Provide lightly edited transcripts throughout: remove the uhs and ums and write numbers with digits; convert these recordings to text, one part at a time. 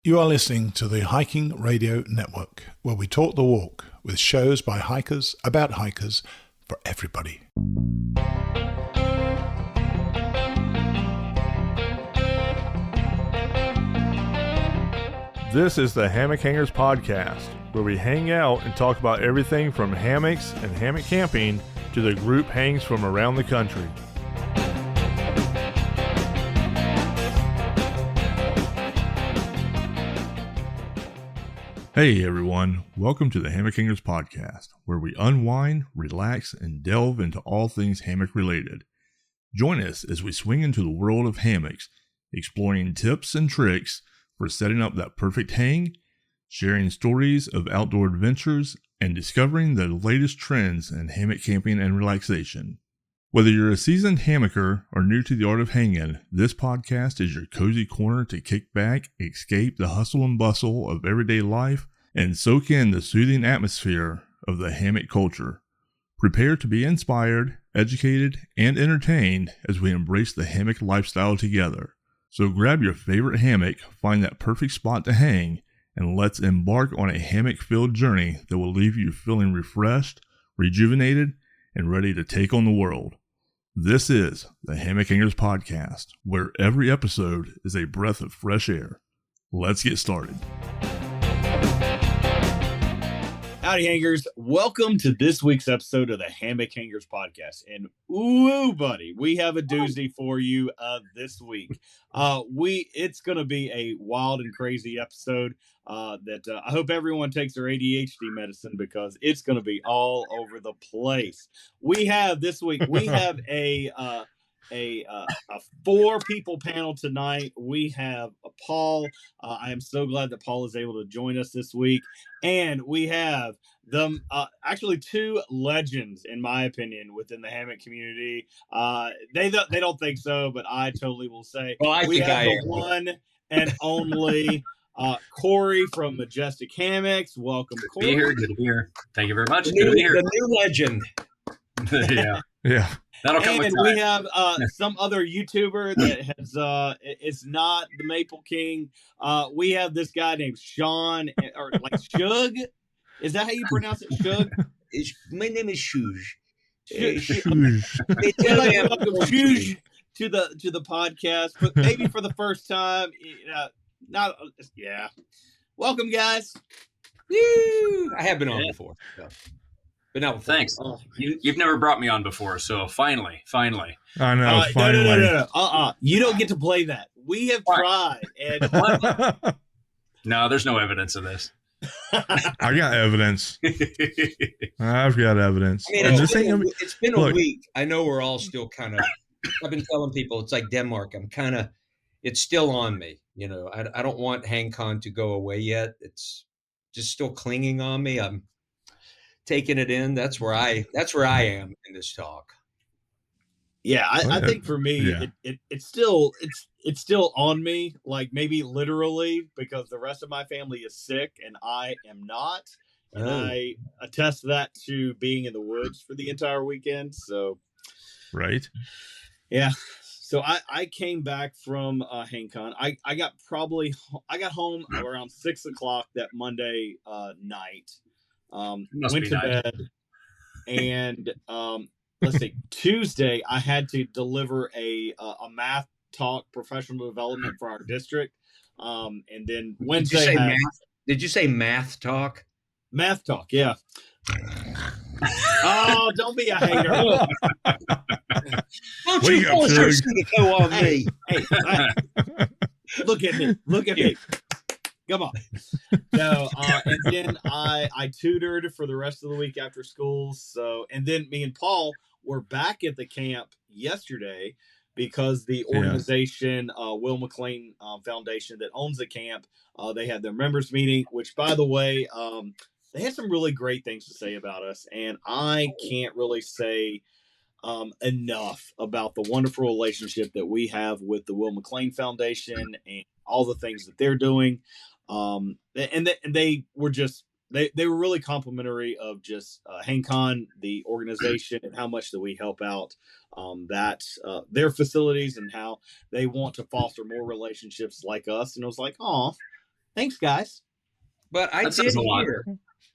You are listening to the Hiking Radio Network, where we talk the walk with shows by hikers, about hikers, for everybody. This is the Hammock Hangers Podcast, where we hang out and talk about everything from hammocks and hammock camping to the group hangs from around the country. Hey everyone, welcome to the Hammock Hangers Podcast, where we unwind, relax, and delve into all things hammock related. Join us as we swing into the world of hammocks, exploring tips and tricks for setting up that perfect hang, sharing stories of outdoor adventures, and discovering the latest trends in hammock camping and relaxation. Whether you're a seasoned hammocker or new to the art of hanging, this podcast is your cozy corner to kick back, escape the hustle and bustle of everyday life, and soak in the soothing atmosphere of the hammock culture. Prepare to be inspired, educated, and entertained as we embrace the hammock lifestyle together. So grab your favorite hammock, find that perfect spot to hang, and let's embark on a hammock-filled journey that will leave you feeling refreshed, rejuvenated, and ready to take on the world. This is the Hammock Hangers Podcast, where every episode is a breath of fresh air. Let's get started. Howdy, hangers. Welcome to this week's episode of the Hammock Hangers Podcast. And ooh, buddy, we have a doozy for you this week. It's going to be a wild and crazy episode that I hope everyone takes their ADHD medicine because it's going to be all over the place. This week, we have a 4-people panel tonight. We have Paul. I am so glad that Paul is able to join us this week. And we have them, actually 2 legends, in my opinion, within the hammock community. They don't think so, but I totally will say. Well, I think have the one and only Kory from Majestic Hammocks. Welcome, Kory. Be here, good to be here. Thank you very much. Good to be here. The new legend. Yeah. That'll come with And time. we have some other YouTuber that has it's not the Maple King. We have this guy named Sean, or like Shug. Is that how you pronounce it, Shug? My name is Shug. Welcome Shug to the podcast, but maybe for the first time. Welcome, guys. Woo! I have been on before, but not before. Thanks. You've never brought me on before, so finally. I know, finally. No. You don't get to play that. We have tried, and No, there's no evidence of this. I got evidence. I've got evidence. I mean, it's been a week. I know we're all still kind of. I've been telling people it's like Denmark. It's still on me. You know, I don't want HangCon to go away yet. It's just still clinging on me. I'm taking it in. That's where I am in this talk. Yeah, I think for me, it's still on me, like maybe literally, because the rest of my family is sick and I am not. And I attest that to being in the woods for the entire weekend. So, right. Yeah. So I came back from HangCon. I got home around 6:00 that Monday night. Went to bed, and let's see. Tuesday, I had to deliver a math talk, professional development for our district. And then Wednesday, Did you say math talk? Math talk, yeah. Oh, don't be a hater. Don't you bullshit to go on me. Hey, look at me. Come on. No, and then I tutored for the rest of the week after school. So, and then me and Paul were back at the camp yesterday because the organization, Will McLean Foundation that owns the camp, they had their members meeting, which, by the way, they had some really great things to say about us. And I can't really say enough about the wonderful relationship that we have with the Will McLean Foundation and all the things that they're doing. And they were really complimentary of just HangCon, the organization, and how much that we help out their facilities and how they want to foster more relationships like us. And I was like, oh, Thanks, guys. But I That says did a lot. hear.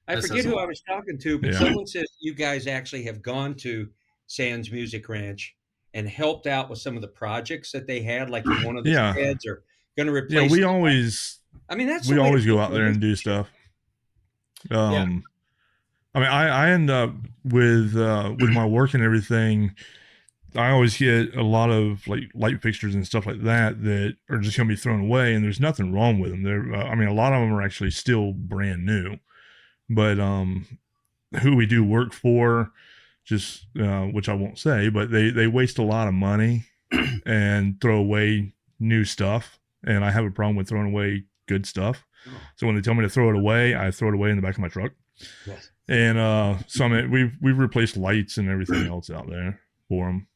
I That forget says a who I lot. was talking to, but Yeah. someone says you guys actually have gone to Sands Music Ranch and helped out with some of the projects that they had, like in one of the Yeah. sheds or going to Yeah, replace. we always that's we the way always to go do out it. there and do stuff. Yeah. I mean, I end up with my work and everything. I always get a lot of like light fixtures and stuff like that are just going to be thrown away, and there's nothing wrong with them. They're, I mean, a lot of them are actually still brand new, but who we do work for, just which I won't say, but they waste a lot of money and throw away new stuff, and I have a problem with throwing away good stuff. So when they tell me to throw it away, I throw it away in the back of my truck. Yes. And so I mean, we've replaced lights and everything else out there for them.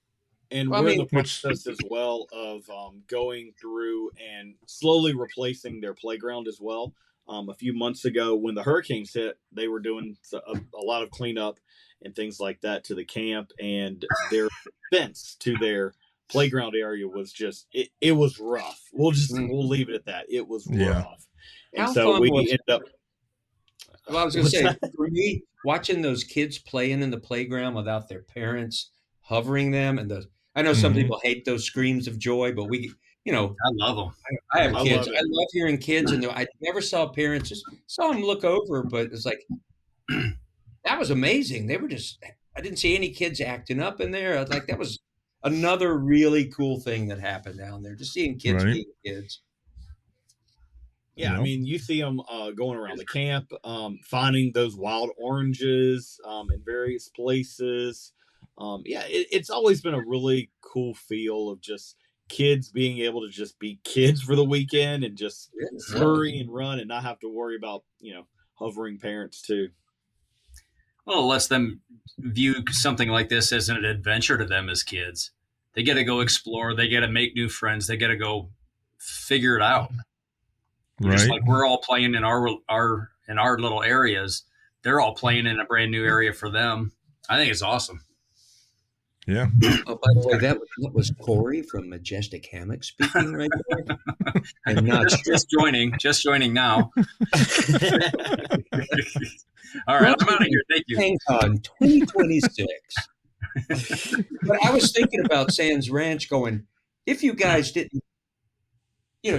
And Well, I we're in mean- the process as well of going through and slowly replacing their playground as well. A few months ago, when the hurricanes hit, they were doing a lot of cleanup and things like that to the camp, and their fence to their playground area was just it was rough. We'll leave it at that. It was Yeah. rough, and How so fun we was ended up. Well, I was going to What's say, for me, watching those kids playing in the playground without their parents hovering them, and I know some Mhm. people hate those screams of joy, but I love them. I have I kids. love I it. love hearing kids, and I never saw parents. Just saw them look over, but it's like that was amazing. They were I didn't see any kids acting up in there. Like that was another really cool thing that happened down there. Just seeing kids Right. being kids. Yeah, Yep. I mean, you see them going around the camp, finding those wild oranges in various places. It's always been a really cool feel of just kids being able to just be kids for the weekend and just hurry and run and not have to worry about, hovering parents too. Well, it lets them view something like this as an adventure to them as kids. They get to go explore. They get to make new friends. They get to go figure it out. Right. Just like we're all playing in our little areas, they're all playing in a brand new area for them. I think it's awesome. Yeah. Oh, by the way, that was Kory from Majestic Hammock speaking right there, and not just joining now. All right, I'm out of here. Thank you. HangCon 2026. But I was thinking about Sands Ranch going, if you guys didn't,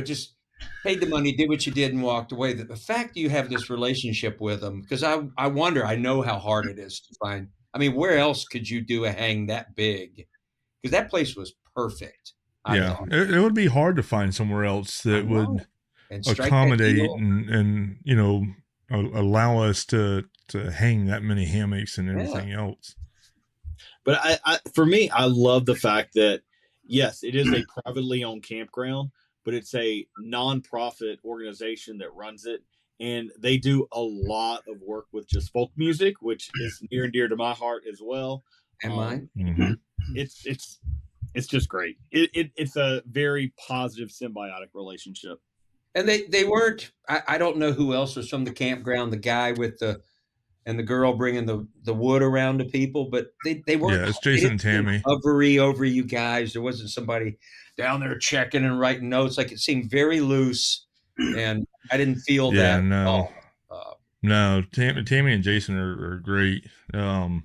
just paid the money, did what you did, and walked away, that the fact that you have this relationship with them, because I wonder, I know how hard it is to find. I mean, where else could you do a hang that big? Because that place was perfect. I thought. It would be hard to find somewhere else that would And strike that accommodate deal. and allow us to hang that many hammocks and everything else. But for me, I love the fact that, yes, it is a privately owned campground, but it's a nonprofit organization that runs it. And they do a lot of work with just folk music, which is near and dear to my heart as well. And mine. Mm-hmm. It's just great. It's a very positive symbiotic relationship. And they weren't. I don't know who else was from the campground. The guy with the girl bringing the wood around to people, but they weren't. Yeah, it's Jason and Tammy. Hovery over you guys. There wasn't somebody down there checking and writing notes. Like it seemed very loose, and I didn't feel that. No. No, Tammy and Jason are great. They're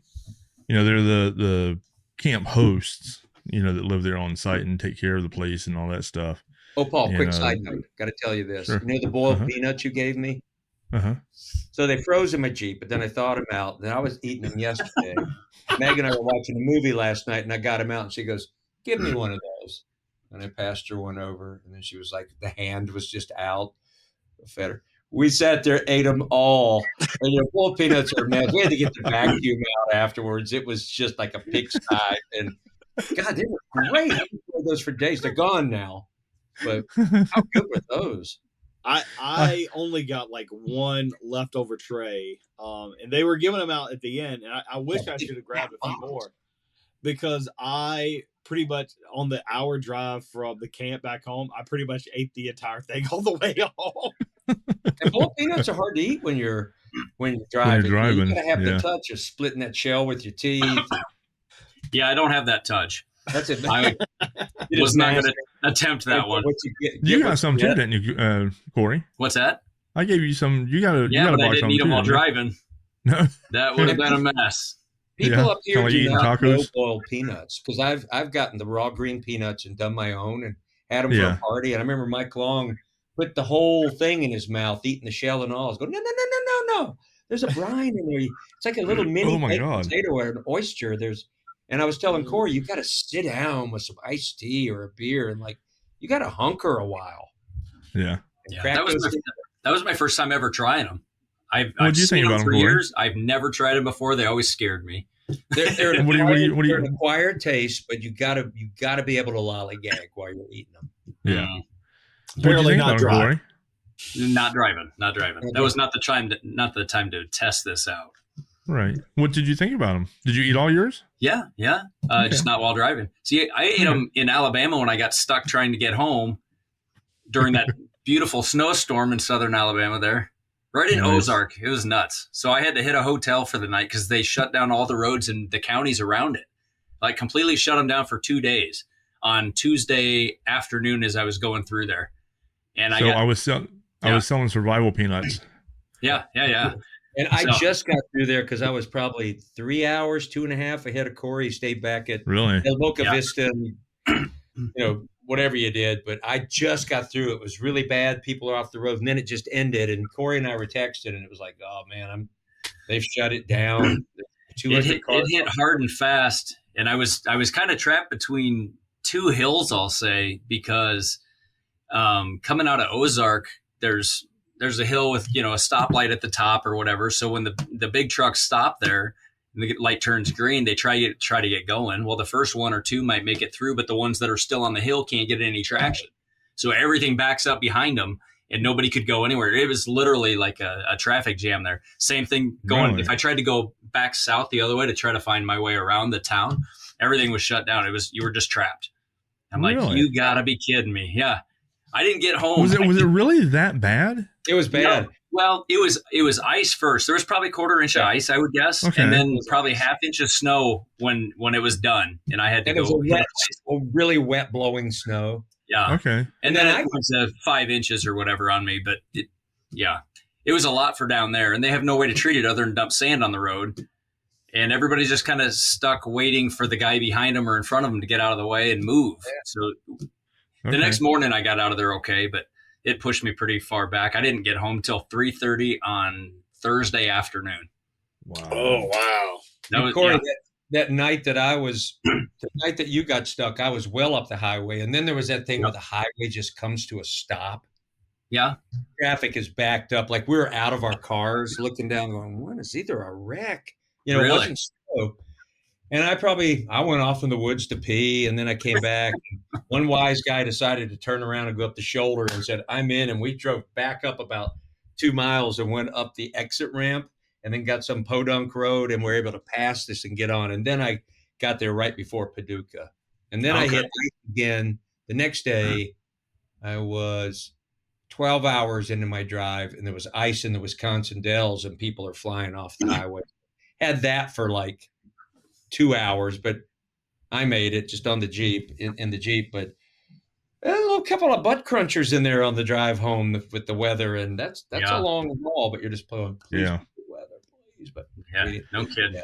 the camp hosts, that live there on site and take care of the place and all that stuff. Oh, Paul, quick side note. Got to tell you this. Sure. You know the boiled peanuts you gave me? Uh-huh. So they froze in my Jeep, but then I thawed them out. Then I was eating them yesterday. Meg and I were watching a movie last night, and I got them out, and she goes, "Give me one of those." And I passed her one over, and then she was like, the hand was just out. I fed her. We sat there, ate them all. And boiled peanuts are mess. We had to get the vacuum out afterwards. It was just like a pigsty. And God, they were great. I enjoyed those for days. They're gone now. But how good were those? I only got like one leftover tray, and they were giving them out at the end. And I wish I should have grabbed a few more, because I pretty much, on the hour drive from the camp back home, I pretty much ate the entire thing all the way home. And boiled peanuts are hard to eat when you're driving. driving, You gotta have the touch of splitting that shell with your teeth. Yeah, I don't have that touch. That's it. I was not going to attempt that one. You got some too, didn't you, Kory? What's that? I gave you some. You got a but I box didn't on eat them too, while didn't you? driving. No. That would have been a mess. People Yeah, up here kinda like do eating not know tacos. boiled peanuts because I've gotten the raw green peanuts and done my own and had them for Yeah. a party. And I remember Mike Long put the whole thing in his mouth, eating the shell and all. I was going, no. There's a brine in there. It's like a little mini Oh my baked God. potato or an oyster. And I was telling Kory, you got to sit down with some iced tea or a beer and like you got to hunker a while. Yeah. And Yeah, crack that was my first time ever trying them. I've What'd you seen think them about them, for Kory? years. I've never tried them before. They always scared me. They're an What do you- they're an acquired taste, but you gotta be able to lollygag while you're eating them. Yeah. Mm, What'd you Apparently think not about them, dry. Kory? not driving. Okay. That was not the time to test this out. Right. What did you think about them? Did you eat all yours? Yeah. Okay. Just not while driving. See, I ate them in Alabama when I got stuck trying to get home during that beautiful snowstorm in southern Alabama there. Right in Nice. Ozark. It was nuts. So I had to hit a hotel for the night because they shut down all the roads in the counties around it. Like completely shut them down for 2 days on Tuesday afternoon as I was going through there. And I was selling survival peanuts. Yeah. And I So- just got through there because I was probably 3 hours, 2.5 ahead of Kory. Stayed back at Really? El Boca Yeah. Vista, and, whatever you did. But I just got through. It was really bad. People are off the road, and then it just ended. And Kory and I were texting, and it was like, oh man, they've shut it down. It hit hard and fast, and I was kind of trapped between two hills, I'll say, because coming out of Ozark, there's a hill with a stoplight at the top or whatever. So when the big trucks stop there and the light turns green, they try to get going. Well, the first one or two might make it through, but the ones that are still on the hill can't get any traction. So everything backs up behind them, and nobody could go anywhere. It was literally like a traffic jam there. Same thing going. Really? If I tried to go back south the other way to try to find my way around the town, everything was shut down. You were just trapped. I'm like, Really? you gotta be kidding me. Yeah. I didn't get home. Was it really that bad? It was bad. No. Well, it was ice first. There was probably 1/4 inch of ice, I would guess, Okay. and then probably 1/2 inch of snow when it was done, and I had to And it go. was a really wet blowing snow. Yeah, Okay. and then it was 5 inches or whatever on me, but it was a lot for down there, and they have no way to treat it other than dump sand on the road, and everybody's just kind of stuck waiting for the guy behind them or in front of them to get out of the way and move. Yeah. So the next morning I got out of there okay, but it pushed me pretty far back. I didn't get home till 3:30 on Thursday afternoon. Wow. Oh, wow. That was, Kory, that night that the night that you got stuck, I was well up the highway. And then there was that thing where the highway just comes to a stop. Yeah. Traffic is backed up. Like we were out of our cars looking down going, what is either a wreck? Really? It wasn't slow. And I went off in the woods to pee, and then I came back. One wise guy decided to turn around and go up the shoulder and said, I'm in. And we drove back up about 2 miles and went up the exit ramp and then got some podunk road and were able to pass this and get on. And then I got there right before Paducah. And then I hit ice again. The next day, I was 12 hours into my drive, and there was ice in the Wisconsin Dells, and people are flying off the highway. Had that for like 2 hours, but I made it just on the Jeep in the Jeep. But a little couple of butt crunchers in there on the drive home with the weather, and that's a long haul. But you're just pulling, please, weather, please. But no kidding.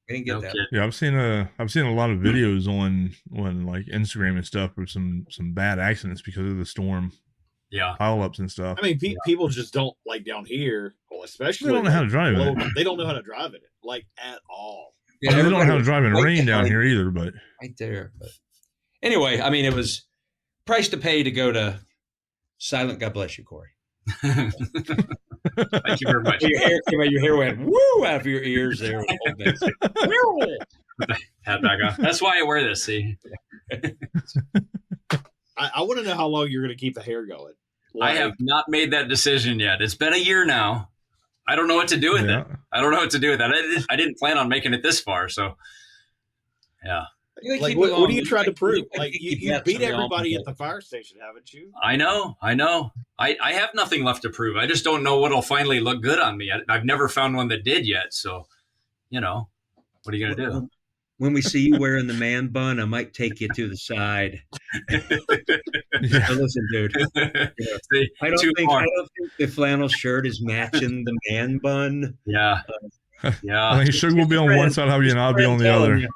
We didn't get that. Kid. Yeah, I've seen a lot of videos on like Instagram and stuff of some bad accidents because of the storm. Yeah, pileups and stuff. I mean, people just don't like down here. Well, especially they don't know how to drive it. They don't know how to drive it like at all. Yeah, they don't know how to drive in rain down here either. But right there. But anyway, I mean, it was price to pay to go to Silent. God bless you, Kory. Thank you very much. Your hair went woo out of your ears there. Hat back on. That's why I wear this. See, I want to know how long you're going to keep the hair going. I have not made that decision yet. It's been a year now. I don't know what to do with it. I don't know what to do with that. I didn't plan on making it this far. So, yeah. Like, what are you trying to prove? Like, you beat everybody at the fire station, haven't you? I know. I have nothing left to prove. I just don't know what'll finally look good on me. I've never found one that did yet. So, what are you going to do? when we see you wearing the man bun, I might take you to the side. Yeah. Listen, dude. See, I don't think the flannel shirt is matching the man bun. Yeah. Yeah. I think Shug will be on one side of you and I'll be on the other.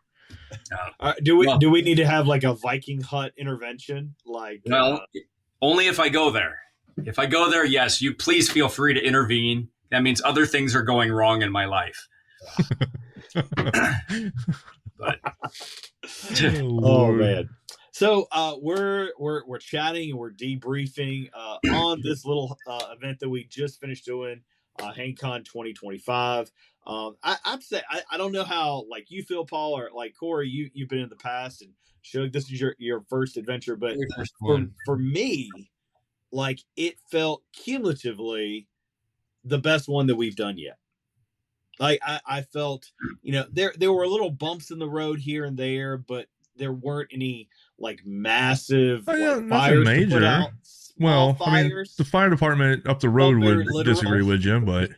Do we need to have like a Viking hut intervention? Like, well, only if I go there. If I go there, yes, you please feel free to intervene. That means other things are going wrong in my life. But oh man. So we're chatting and we're debriefing on this little event that we just finished doing, HangCon 2025. I'd say I don't know how like you feel, Paul, or like Kory, you've been in the past, and Shug, this is your first adventure, but for me, like it felt cumulatively the best one that we've done yet. Like I felt, there were little bumps in the road here and there, but there weren't any like massive fires major. to put out. Well, fires. I mean, the fire department up the road would disagree with you, but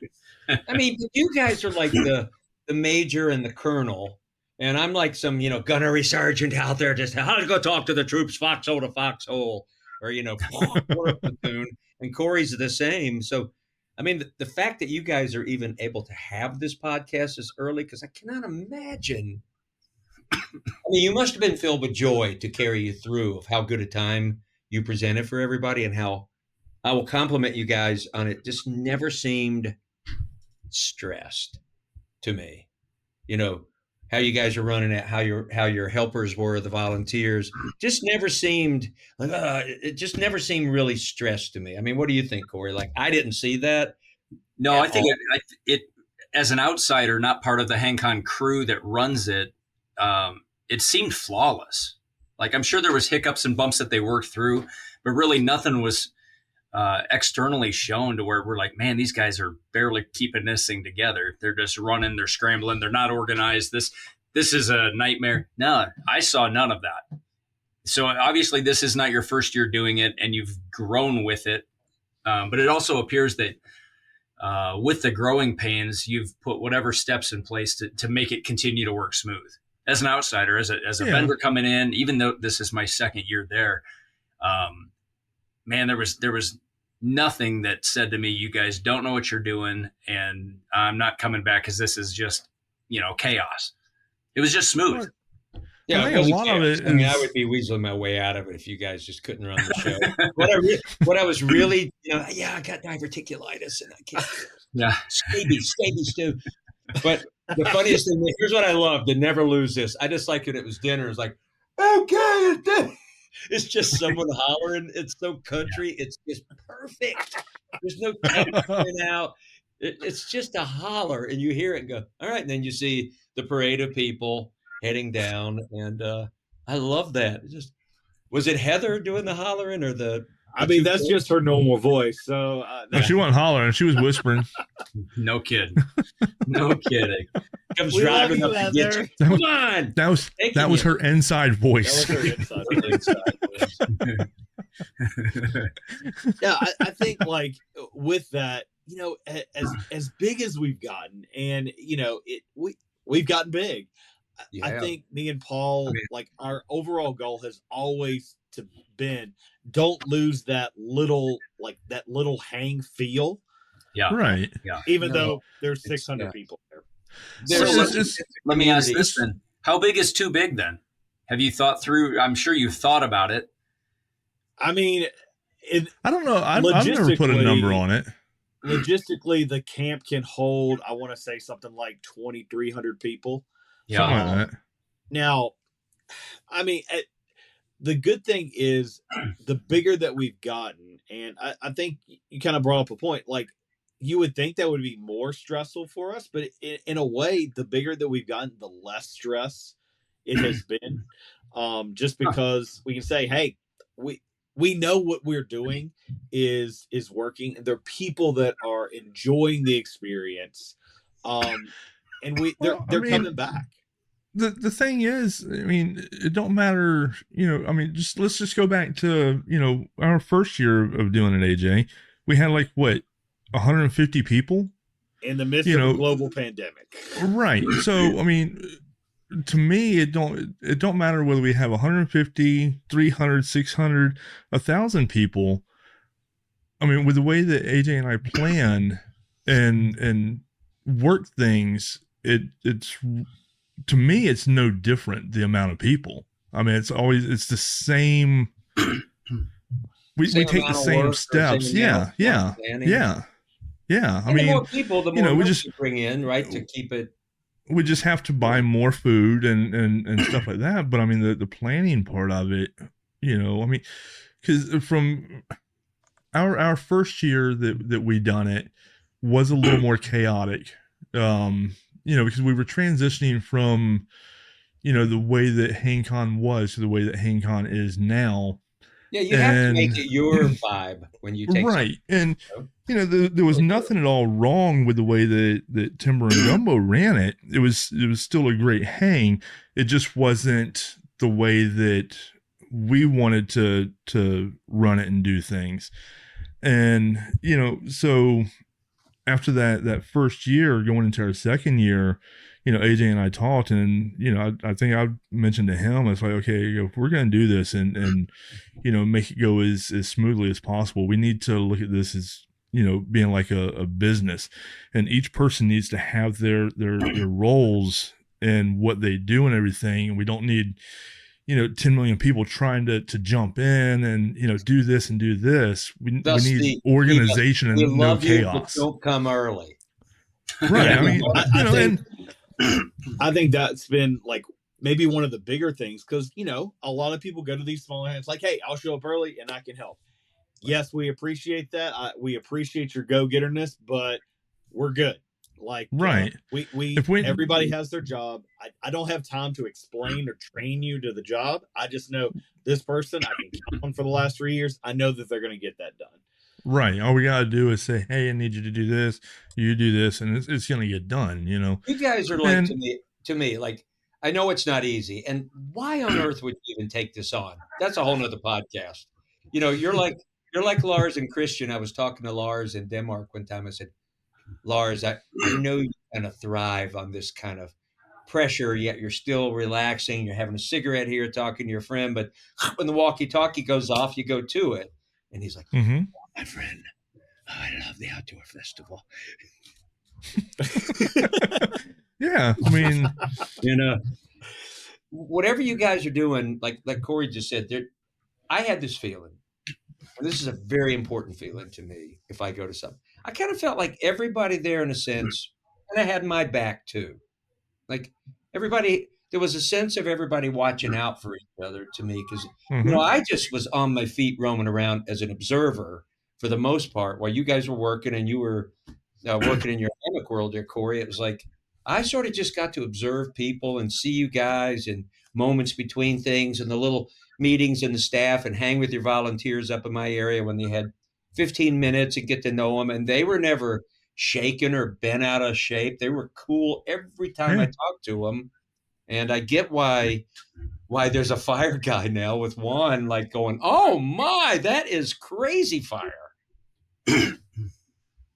I mean, you guys are like the major and the colonel, and I'm like some gunnery sergeant out there just how to go talk to the troops, foxhole to foxhole, or platoon. And Kory's the same. So, I mean, the fact that you guys are even able to have this podcast this early, because I cannot imagine. I mean, you must have been filled with joy to carry you through of how good a time you presented for everybody, and how I will compliment you guys on it. Just never seemed stressed to me. How you guys are running it, how your helpers were, the volunteers, just never seemed like it just never seemed really stressed to me. I mean, what do you think, Kory? Like, I didn't see that. No, I think it as an outsider, not part of the HangCon crew that runs it, it seemed flawless. Like, I'm sure there was hiccups and bumps that they worked through, but really nothing was externally shown to where we're like, man, these guys are barely keeping this thing together. They're just running, they're scrambling, they're not organized. This is a nightmare. No, I saw none of that. So obviously this is not your first year doing it, and you've grown with it. But it also appears that with the growing pains, you've put whatever steps in place to make it continue to work smooth. As an outsider, as a vendor coming in, even though this is my second year there, man, there was nothing that said to me, you guys don't know what you're doing, and I'm not coming back because this is just, chaos. It was just smooth. Yeah, I think a lot of it. I mean, I would be weaseling my way out of it if you guys just couldn't run the show. what I was really, I got diverticulitis and I can't. Yeah, scabies too. But the funniest thing, here's what I love to never lose this. I just like it was dinner. It's like, okay, it's dinner. It's just someone hollering. It's so country. It's just perfect. There's no coming out. It's just a holler, and you hear it and go, all right. And then you see the parade of people heading down, and I love that. Was it Heather doing the hollering or the? I mean, that's just her normal voice. So no, she wasn't hollering. She was whispering. No kidding. No kidding. Comes driving up to get you. Come on. That was her inside voice. That was her inside voice. Yeah, I think like with that, as big as we've gotten, and we've gotten big. Yeah. I think me and Paul, like our overall goal has always been don't lose that little hang feel. Yeah. Right. Yeah. Even though there's 600 people there. Let me ask this then. How big is too big then? Have you thought through? I'm sure you've thought about it. I mean, I don't know. I've never put a number on it. Logistically, the camp can hold, I want to say something like 2,300 people. Yeah. Something like that. Now, I mean, the good thing is the bigger that we've gotten, and I think you kind of brought up a point, like you would think that would be more stressful for us, but in a way, the bigger that we've gotten, the less stress it has been. Just because we can say, hey, we know what we're doing is working, and there are people that are enjoying the experience. And they're coming back. The thing is, I mean, it don't matter, let's just go back to, our first year of doing it, AJ. We had 150 people in the midst of a global pandemic. Right. So, I mean, to me, it don't matter whether we have 150, 300, 600, 1,000 people. I mean, with the way that AJ and I plan and work things, it's to me, it's no different, the amount of people. I mean, it's the same. We take the same steps. Yeah. I mean, the more people, the more we just bring in, right, to keep it. We just have to buy more food and stuff like that. But I mean, the planning part of it, I mean, because from our first year that we done it was a little more chaotic, because we were transitioning from, the way that HangCon was to the way that HangCon is now. Yeah, you have to make it your vibe when you take right. And there was nothing at all wrong with the way that Timber and Gumbo ran it. It was still a great hang. It just wasn't the way that we wanted to run it and do things. And so after that first year, going into our second year, AJ and I talked, and I think I mentioned to him, it's like, okay, if we're going to do this and make it go as smoothly as possible, we need to look at this as being like a business, and each person needs to have their roles and what they do and everything, and we don't need 10 million people trying to jump in and do this and do this. We need organization and no chaos. Don't come early. Right. I mean, I think that's been like maybe one of the bigger things, because a lot of people go to these smaller events like, hey, I'll show up early and I can help. Yes, we appreciate that. We appreciate your go-getterness, but we're good. Like, right. Everybody has their job. I don't have time to explain or train you to the job. I just know this person, I can count on for the last 3 years. I know that they're going to get that done. Right. All we got to do is say, hey, I need you to do this. You do this, and it's going to get done, You guys are like, to me, like, I know it's not easy. And why on earth would you even take this on? That's a whole nother podcast. You're like Lars and Christian. I was talking to Lars in Denmark one time. I said, Lars, I know you kind of thrive on this kind of pressure, yet you're still relaxing. You're having a cigarette here, talking to your friend, but when the walkie-talkie goes off, you go to it. And he's like, my friend, I love the outdoor festival. Yeah, I mean, whatever you guys are doing, like Kory just said, I had this feeling, and this is a very important feeling to me. If I go to something, I kind of felt like everybody there, in a sense, and I had my back too. Like everybody, there was a sense of everybody watching out for each other to me, because I just was on my feet roaming around as an observer for the most part while you guys were working, and you were working in your hammock world there, Kory. It was like I sort of just got to observe people and see you guys in moments between things and the little meetings and the staff, and hang with your volunteers up in my area when they had 15 minutes and get to know them. And they were never shaken or bent out of shape. They were cool every time I talked to them. And I get why there's a fire guy now with Juan, like going, oh my, that is crazy fire.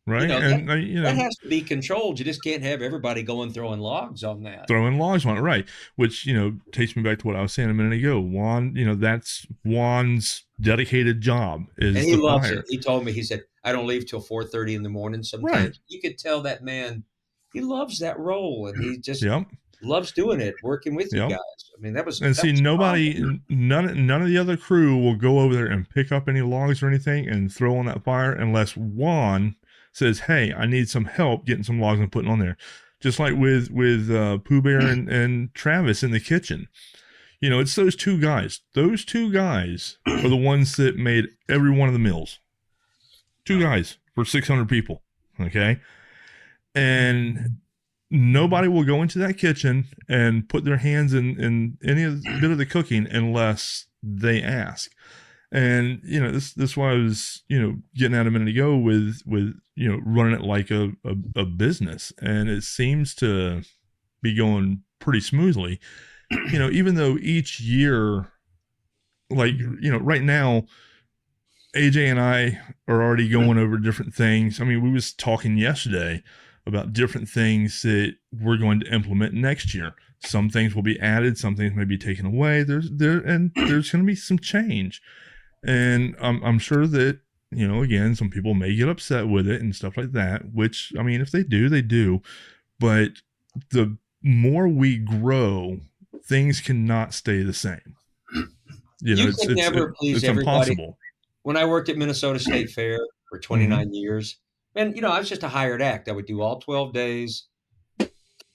Right. That has to be controlled. You just can't have everybody going throwing logs on that. Throwing logs on it, right. Which, takes me back to what I was saying a minute ago. Juan, that's Juan's dedicated job is, and he loves it. He told me, he said, I don't leave till 4:30 in the morning sometimes. Right. You could tell that man, he loves that role, and he just loves doing it, working with you guys. I mean, that was. And see, none of the other crew will go over there and pick up any logs or anything and throw on that fire unless Juan says, hey, I need some help getting some logs and putting on there. Just like with Pooh Bear and Travis in the kitchen. It's those two guys. Those two guys are the ones that made every one of the meals. Two guys for 600 people. Okay. And nobody will go into that kitchen and put their hands in any bit of the cooking unless they ask. And, this why I was, getting at a minute ago with, running it like a business. And it seems to be going pretty smoothly, even though each year, like, right now, AJ and I are already going over different things. I mean, we was talking yesterday about different things that we're going to implement next year. Some things will be added, some things may be taken away. There's going to be some change, and I'm sure that, you know, again, some people may get upset with it and stuff like that. Which, I mean, if they do, they do. But the more we grow, things cannot stay the same. You know, can never please everybody. Impossible. When I worked at Minnesota State Fair for 29 years, and, you know, I was just a hired act. I would do all 12 days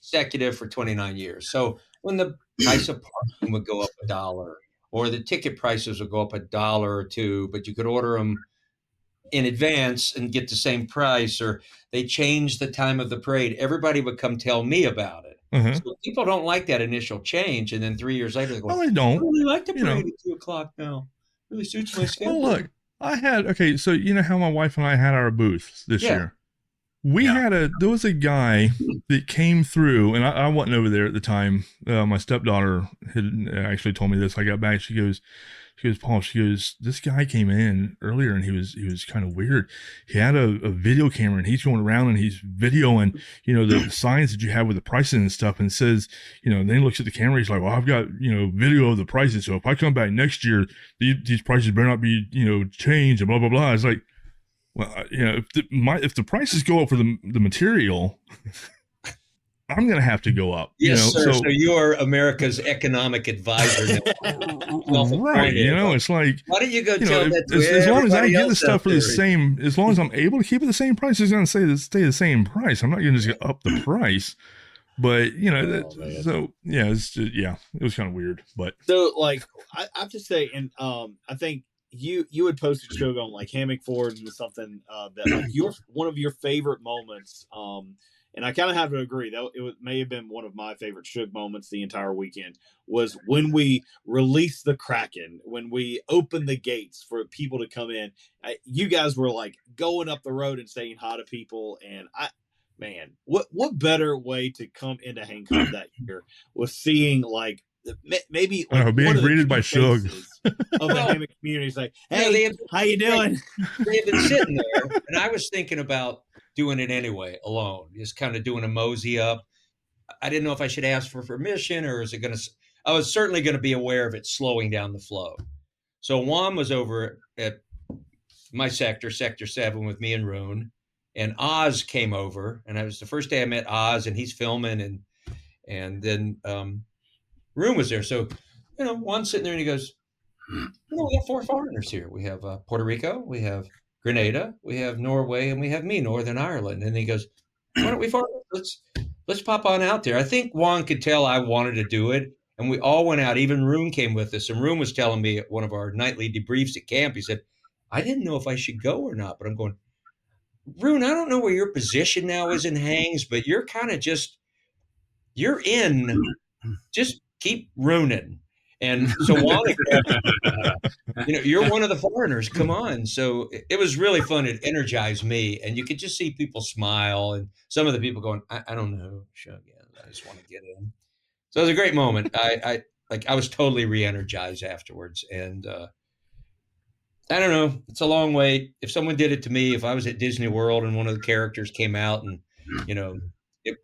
consecutive for 29 years. So when the price of parking would go up $1, or the ticket prices would go up $1 or $2, but you could order them in advance and get the same price, or they changed the time of the parade, everybody would come tell me about it. So people don't like that initial change, and then 3 years later, they go, they don't. I really like the parade at 2:00 now. Really suits my schedule. Well, look, so you know how my wife and I had our booths this year? There was a guy that came through, and I wasn't over there at the time. My stepdaughter had actually told me this. I got back. She goes, Paul, this guy came in earlier and he was kind of weird. He had a video camera and he's going around and he's videoing, you know, the signs that you have with the prices and stuff, and says, you know, then he looks at the camera. He's like, well, I've got, you know, video of the prices. So if I come back next year, these prices better not be, you know, changed and blah, blah, blah. It's like, well, you know, if the prices go up for the material, I'm going to have to go up. Yes, you know? sir. So you're America's economic advisor. Right. You know, it's like, why don't you go tell that to as long as I get the stuff for the same, as long as I'm able to keep it the same price, it's going to stay the same price. I'm not going to just up the price. But, you know, it was kind of weird. But so, like, I have to say, and I think you had posted Shug on like Hammock Forward and something that like one of your favorite moments. And I kind of have to agree that may have been one of my favorite Shug moments the entire weekend, was when we released the Kraken, when we opened the gates for people to come in. You guys were like going up the road and saying hi to people, and man, what better way to come into HangCon that year was seeing like maybe like being greeted by Shug of the hammock community. It's like, hey, how you doing? They had been sitting there, and I was thinking about doing it anyway, alone, just kind of doing a mosey up. I didn't know if I should ask for permission, or is it going to, I was certainly going to be aware of it slowing down the flow. So Juan was over at my sector 7 with me and Rune, and Oz came over, and it was the first day I met Oz, and he's filming, and then Rune was there. So, you know, Juan's sitting there and he goes, you know, we have 4 foreigners here. We have Puerto Rico, we have Grenada, we have Norway, and we have me, Northern Ireland. And he goes, why don't we let's pop on out there. I think Juan could tell I wanted to do it, and we all went out. Even Rune came with us, and Rune was telling me at one of our nightly debriefs at camp, he said, I didn't know if I should go or not, but I'm going, Rune, I don't know where your position now is in Hangs, but you're kind of you're in, just keep ruining. And so Juan, you know, you're one of the foreigners. Come on. So it was really fun. It energized me. And you could just see people smile. And some of the people going, I don't know who Shug is. I just want to get in. So it was a great moment. I was totally re-energized afterwards. And I don't know. It's a long wait. If someone did it to me, if I was at Disney World and one of the characters came out and, you know,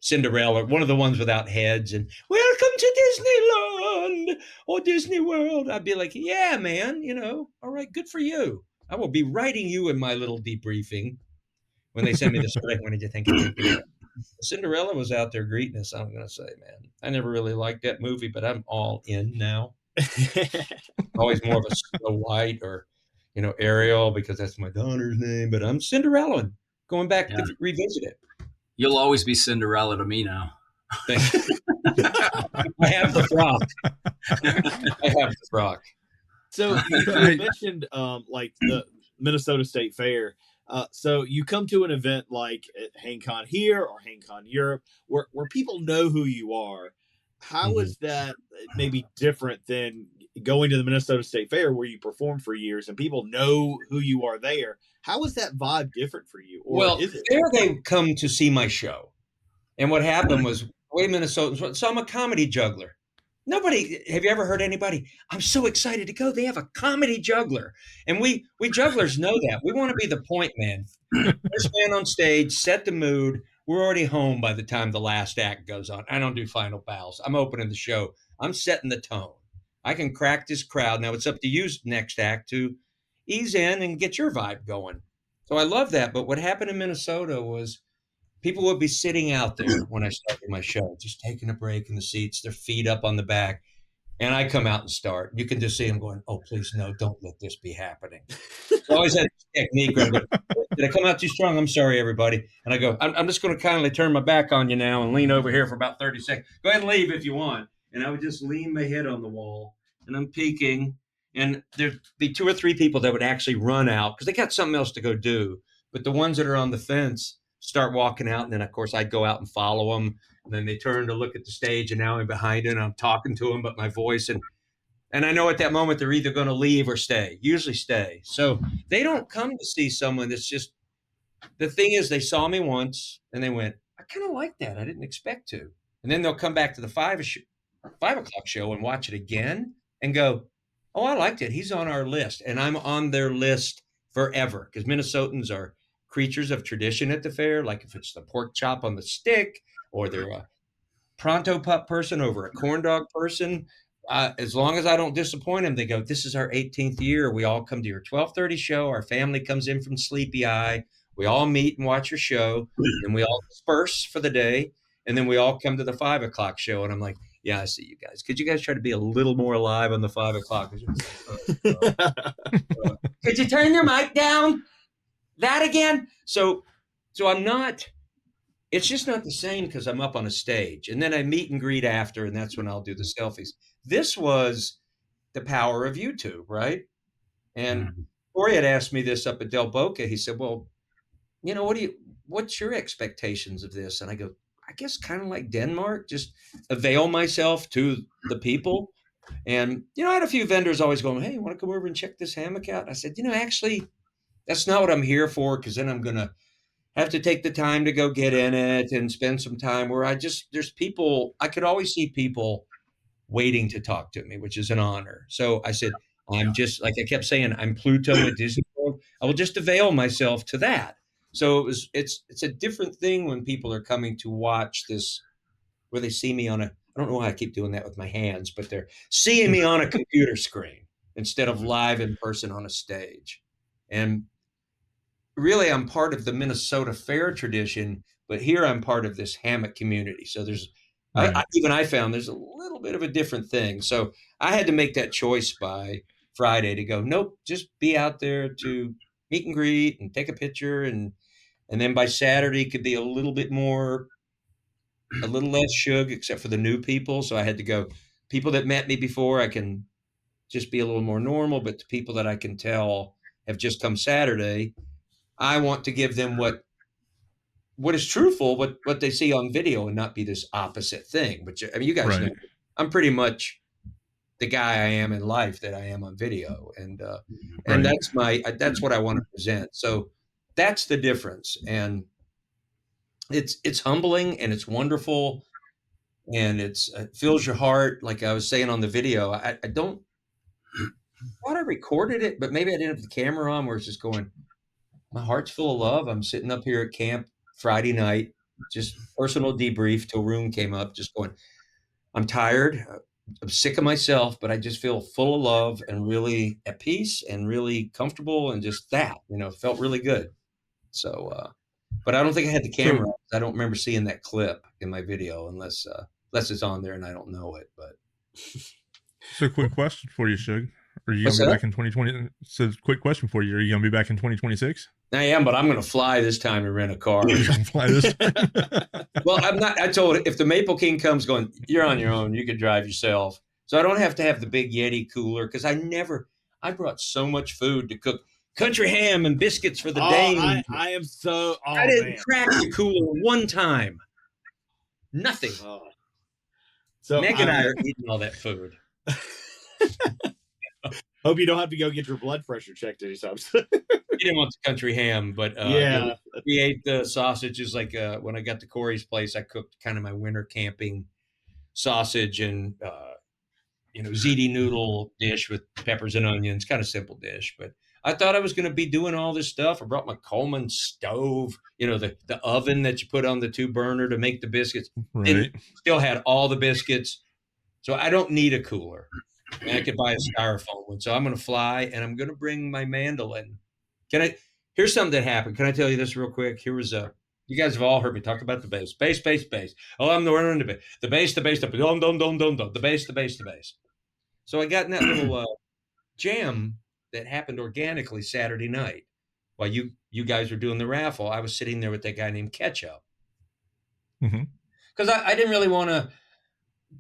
Cinderella, one of the ones without heads, and welcome to Disneyland or Disney World, I'd be like, yeah, man, you know, all right, good for you. I will be writing you in my little debriefing when they send me the script. What did you think of it? Cinderella was out there greeting us. I'm going to say, man, I never really liked that movie, but I'm all in now. Always more of a Snow White or, you know, Ariel, because that's my daughter's name, but I'm Cinderella, going back to revisit it. You'll always be Cinderella to me now. I have the frock. So you mentioned like the Minnesota State Fair. So you come to an event like at HangCon here or HangCon Europe where people know who you are. How is that maybe different than going to the Minnesota State Fair where you perform for years and people know who you are there? How is that vibe different for you? Or well, is it? There they come to see my show. And what happened was, way Minnesotans, so I'm a comedy juggler. Have you ever heard anybody, I'm so excited to go, they have a comedy juggler. And we jugglers know that. We want to be the point man. First man on stage, set the mood, we're already home by the time the last act goes on. I don't do final bows. I'm opening the show. I'm setting the tone. I can crack this crowd. Now it's up to you next act to ease in and get your vibe going. So I love that. But what happened in Minnesota was people would be sitting out there when I started my show, just taking a break in the seats, their feet up on the back. And I come out and start. You can just see them going, oh, please, no, don't let this be happening. So I always had a technique where I go, did I come out too strong? I'm sorry, everybody. And I go, I'm just going to kindly turn my back on you now and lean over here for about 30 seconds. Go ahead and leave if you want. And I would just lean my head on the wall, and I'm peeking. And there'd be 2 or 3 people that would actually run out because they got something else to go do. But the ones that are on the fence start walking out. And then, of course, I'd go out and follow them. And then they turn to look at the stage, and now I'm behind it, and I'm talking to them, but my voice. And I know at that moment they're either going to leave or stay, usually stay. So they don't come to see someone that's just – the thing is they saw me once, and they went, I kind of like that. I didn't expect to. And then they'll come back to the 5 o'clock show and watch it again and go, oh, I liked it. He's on our list. And I'm on their list forever because Minnesotans are creatures of tradition at the fair. Like if it's the pork chop on the stick or they're a pronto pup person over a corn dog person, as long as I don't disappoint them, they go, this is our 18th year. We all come to your 12:30 show. Our family comes in from Sleepy Eye. We all meet and watch your show, and we all disperse for the day. And then we all come to the 5 o'clock show. And I'm like, yeah, I see you guys. Could you guys try to be a little more alive on the 5 o'clock? Could you turn your mic down? That again? So I'm not, it's just not the same because I'm up on a stage. And then I meet and greet after, and that's when I'll do the selfies. This was the power of YouTube, right? And Kory had asked me this up at Del Boca. He said, well, you know, what's your expectations of this? And I go, I guess kind of like Denmark, just avail myself to the people. And, you know, I had a few vendors always going, hey, you want to come over and check this hammock out? I said, you know, actually, that's not what I'm here for, because then I'm going to have to take the time to go get in it and spend some time where there's people, I could always see people waiting to talk to me, which is an honor. So I said, I'm just, like I kept saying, I'm Pluto at Disney World. I will just avail myself to that. So it's a different thing when people are coming to watch this, where they see me on I don't know why I keep doing that with my hands, but they're seeing me on a computer screen instead of live in person on a stage. And really, I'm part of the Minnesota Fair tradition, but here I'm part of this hammock community. So there's, right. I found there's a little bit of a different thing. So I had to make that choice by Friday to go, nope, just be out there to meet and greet and take a picture. And then by Saturday could be a little less Shug, except for the new people. So I had to go, people that met me before, I can just be a little more normal, but the people that I can tell have just come Saturday, I want to give them what is truthful, what they see on video, and not be this opposite thing. But I mean, you guys know I'm pretty much the guy I am in life that I am on video, and that's what I want to present. So that's the difference, and it's humbling and it's wonderful, and it fills your heart. Like I was saying on the video, I thought I recorded it, but maybe I didn't have the camera on, where it's just going, my heart's full of love. I'm sitting up here at camp Friday night, just personal debrief till Room came up, just going, I'm tired. I'm sick of myself, but I just feel full of love and really at peace and really comfortable, and just that, felt really good. So, but I don't think I had the camera. I don't remember seeing that clip in my video unless it's on there and I don't know it. But so, quick question for you, Shug. Are you going to be back in 2020? So, quick question for you. Are you going to be back in 2026? I am, but I'm going to fly this time and rent a car. You're going to fly this time? Well, I'm not. I told if the Maple King comes going, you're on your own. You can drive yourself. So I don't have to have the big Yeti cooler, because I brought so much food to cook. Country ham and biscuits for the day. I am so. I didn't crack the cooler one time. Nothing. So Meg and I are eating all that food. Hope you don't have to go get your blood pressure checked anytime soon. You didn't want the country ham, but yeah, we ate the sausages. Like when I got to Kory's place, I cooked kind of my winter camping sausage and ziti noodle dish with peppers and onions. Kind of simple dish, but I thought I was going to be doing all this stuff. I brought my Coleman stove, the oven that you put on the 2-burner to make the biscuits. Right. Still had all the biscuits. So I don't need a cooler. And I could buy a styrofoam one. So I'm going to fly, and I'm going to bring my mandolin. Here's something that happened. Can I tell you this real quick? You guys have all heard me talk about the bass. Bass, bass, bass. Oh, I'm the runner in the bass. The bass, the bass, the bass. Dum, dum, dum, dum, dum. The bass, the bass, the bass. So I got in that little jam that happened organically Saturday night while you guys were doing the raffle. I was sitting there with that guy named Ketchup. Because I didn't really want to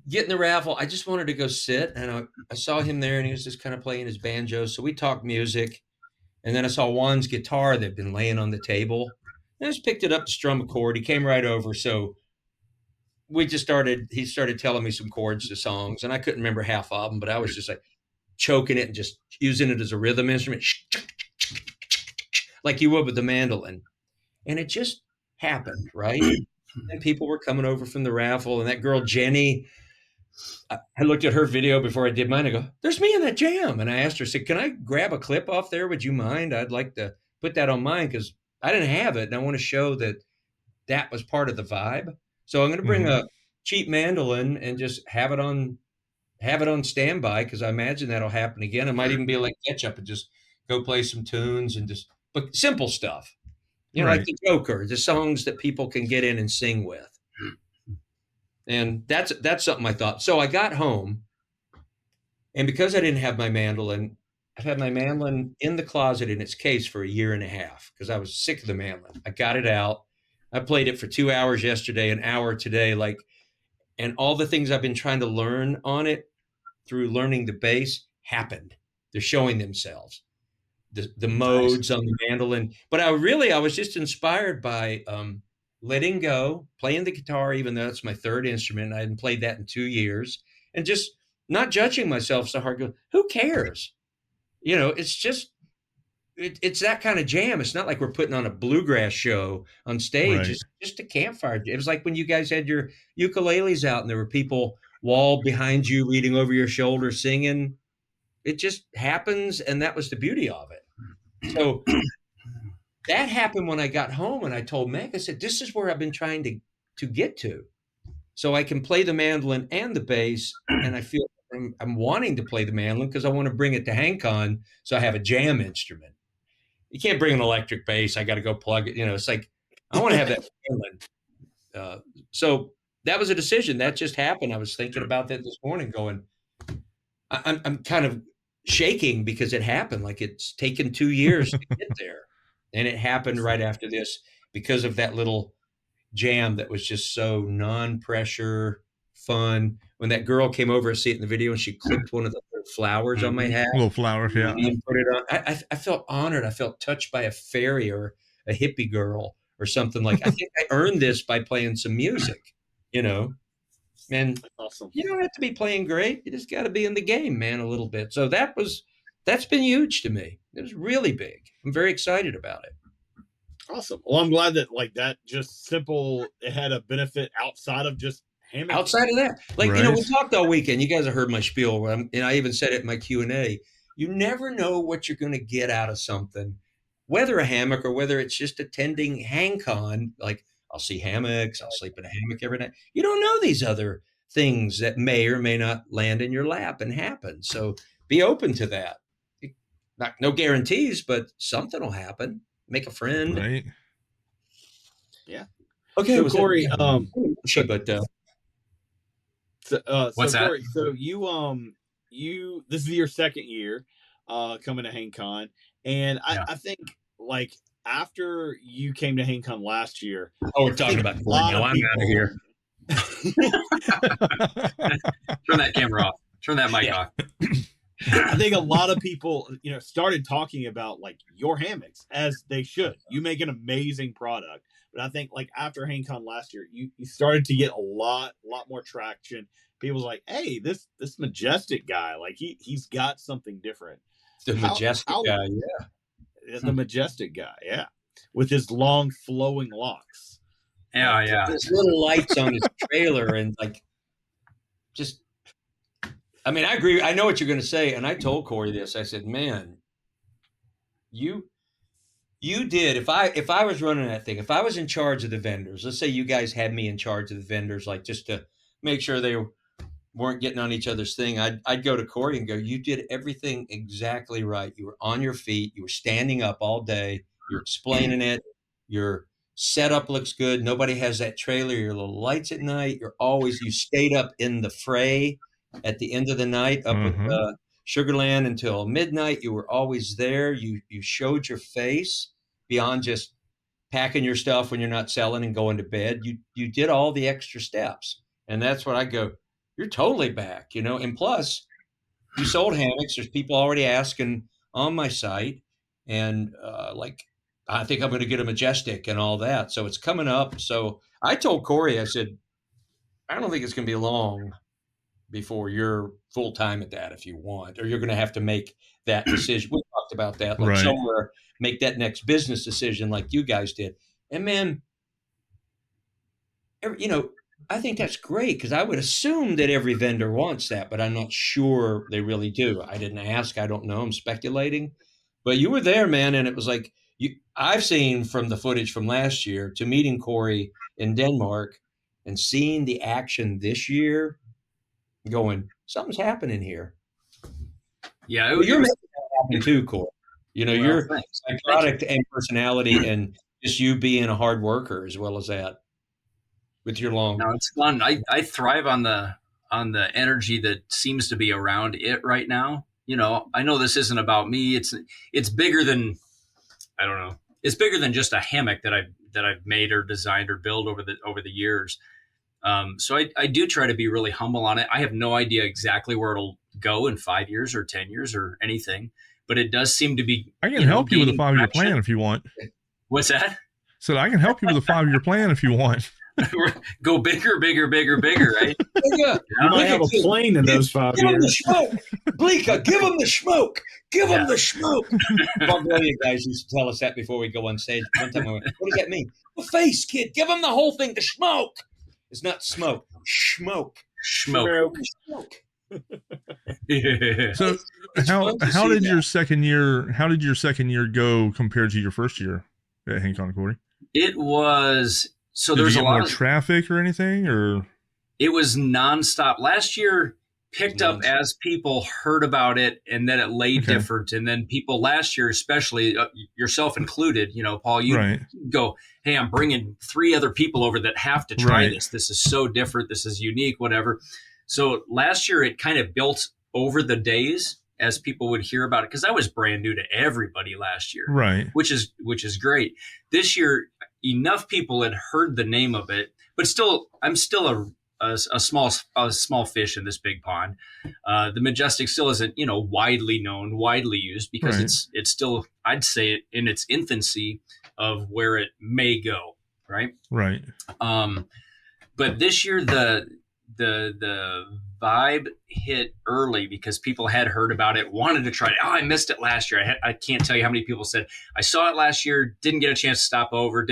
get in the raffle. I just wanted to go sit, and I saw him there, and he was just kind of playing his banjo. So we talked music, and then I saw Juan's guitar that had been laying on the table. And I just picked it up to strum a chord. He came right over, so he started telling me some chords to songs, and I couldn't remember half of them, but I was just like choking it and just using it as a rhythm instrument, like you would with the mandolin. And it just happened, right? And people were coming over from the raffle, and that girl, Jenny, I looked at her video before I did mine. I go, there's me in that jam. And I asked her, I said, can I grab a clip off there? Would you mind? I'd like to put that on mine because I didn't have it, and I want to show that was part of the vibe. So I'm going to bring a cheap mandolin and just have it on standby, because I imagine that'll happen again. It might even be like Ketchup and just go play some tunes but simple stuff, like the Joker, the songs that people can get in and sing with. And that's something I thought. So I got home, and because I didn't have my mandolin, I've had my mandolin in the closet in its case for 1.5 years because I was sick of the mandolin. I got it out. I played it for 2 hours yesterday, an hour today, and all the things I've been trying to learn on it through learning the bass happened. They're showing themselves. The modes on the mandolin. But I was just inspired by letting go, playing the guitar, even though it's my third instrument. I hadn't played that in 2 years, and just not judging myself so hard. Going, who cares? It's just, it's that kind of jam. It's not like we're putting on a bluegrass show on stage. Right. It's just a campfire. It was like when you guys had your ukuleles out and there were people wall behind you leaning over your shoulder singing. It just happens, and that was the beauty of it. So that happened when I got home, and I told Meg, I said, this is where I've been trying to get to. So I can play the mandolin and the bass, and I feel I'm wanting to play the mandolin because I want to bring it to HangCon so I have a jam instrument. You can't bring an electric bass. I got to go plug it. It's like, I want to have that mandolin. So that was a decision. That just happened. I was thinking about that this morning going, I'm kind of shaking because it happened. Like it's taken 2 years to get there. And it happened right after this because of that little jam that was just so non-pressure, fun. When that girl came over to see it in the video and she clipped one of the flowers on my hat. Little flowers, yeah. And put it on. I felt honored. I felt touched by a fairy or a hippie girl or something like. I think I earned this by playing some music, And awesome. You don't have to be playing great. You just got to be in the game, man, a little bit. So that's been huge to me. It was really big. I'm very excited about it. Awesome. Well, I'm glad that that just simple, it had a benefit outside of just hammocking. Outside of that, we talked all weekend. You guys have heard my spiel, and I even said it in my Q&A. You never know what you're going to get out of something, whether a hammock or whether it's just attending HangCon. Like I'll see hammocks, I'll sleep in a hammock every night. You don't know these other things that may or may not land in your lap and happen. So be open to that. No guarantees, but something will happen. Make a friend. Right. Yeah. Okay. So Kory, what's that? Kory, so you this is your second year coming to HangCon, and I think after you came to HangCon last year. Oh, we're talking about Kory now. I'm out of here. Turn that camera off. Turn that mic off. I think a lot of people, started talking about your hammocks, as they should. You make an amazing product, but I think after HangCon last year, you started to get a lot more traction. People's like, hey, this Majestic guy, he's got something different. The Majestic guy, yeah. The Majestic guy, yeah, with his long flowing locks. Yeah. His little lights on his trailer and just. I mean, I agree. I know what you're going to say. And I told Kory this. I said, man, You did. If I was running that thing, if I was in charge of the vendors, let's say you guys had me in charge of the vendors, like just to make sure they weren't getting on each other's thing, I'd go to Kory and go, you did everything exactly right. You were on your feet. You were standing up all day. You're explaining it. Your setup looks good. Nobody has that trailer. Your little lights at night. You stayed up in the fray at the end of the night up at Sugarland until midnight. You were always there. You showed your face beyond just packing your stuff when you're not selling and going to bed. You did all the extra steps. And that's what I go, you're totally back, and plus you sold hammocks. There's people already asking on my site, and I think I'm going to get a Majestic and all that. So it's coming up. So I told Kory, I said, I don't think it's going to be long before you're full time at that if you want, or you're going to have to make that decision. We talked about that, like somewhere, make that next business decision like you guys did. And man, I think that's great because I would assume that every vendor wants that, but I'm not sure they really do. I didn't ask. I don't know. I'm speculating. But you were there, man, and it was like I've seen from the footage from last year to meeting Kory in Denmark and seeing the action this year, going, something's happening here. Yeah, you're making that happen too, Kory. Your product and personality, and just you being a hard worker as well as that. With your long. No, it's fun. I thrive on the energy that seems to be around it right now. I know this isn't about me. It's bigger than, I don't know. It's bigger than just a hammock that I've made or designed or built over the years. So I do try to be really humble on it. I have no idea exactly where it'll go in 5 years or 10 years or anything, but it does seem to be. I can help you with a 5-year plan if you want. What's that? So I can help you with a 5-year plan if you want. Go bigger, right? You might have a plane in those 5 years. Give them the smoke. Bleeka, give them the smoke. Give them the smoke. Bulgaria guys used to tell us that before we go on stage. One time I went, what does that mean? The face, kid. Give them the whole thing. The smoke. It's not smoke. Smoke. Yeah. So how did your second year go compared to your first year at HangCon, Kory? It was. So Did there's you a get lot more of traffic or anything, or it was nonstop. Last year picked up as people heard about it, and then it laid different. And then people last year, especially yourself included, Paul, you go, hey, I'm bringing 3 other people over that have to try this. This is so different. This is unique, whatever. So last year it kind of built over the days as people would hear about it, because I was brand new to everybody last year, which is great. This year, enough people had heard the name of it, but I'm still a small fish in this big pond. The Majestic still isn't, widely known, widely used, because it's still, I'd say, in its infancy of where it may go. Right. But this year the vibe hit early because people had heard about it, wanted to try it. Oh, I missed it last year. I can't tell you how many people said, I saw it last year, didn't get a chance to stop over.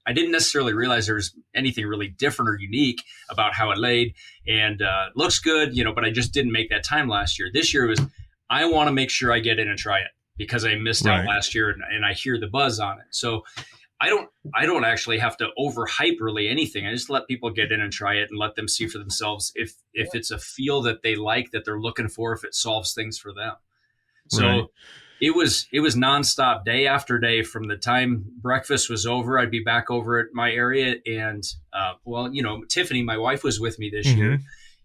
I didn't necessarily realize there was anything really different or unique about how it laid, and looks good, but I just didn't make that time last year. This year was, I want to make sure I get in and try it because I missed out last year and I hear the buzz on it. So I don't actually have to overhype really anything. I just let people get in and try it and let them see for themselves if it's a feel that they like, that they're looking for, if it solves things for them. So it was nonstop, day after day. From the time breakfast was over, I'd be back over at my area. And Tiffany, my wife, was with me this year.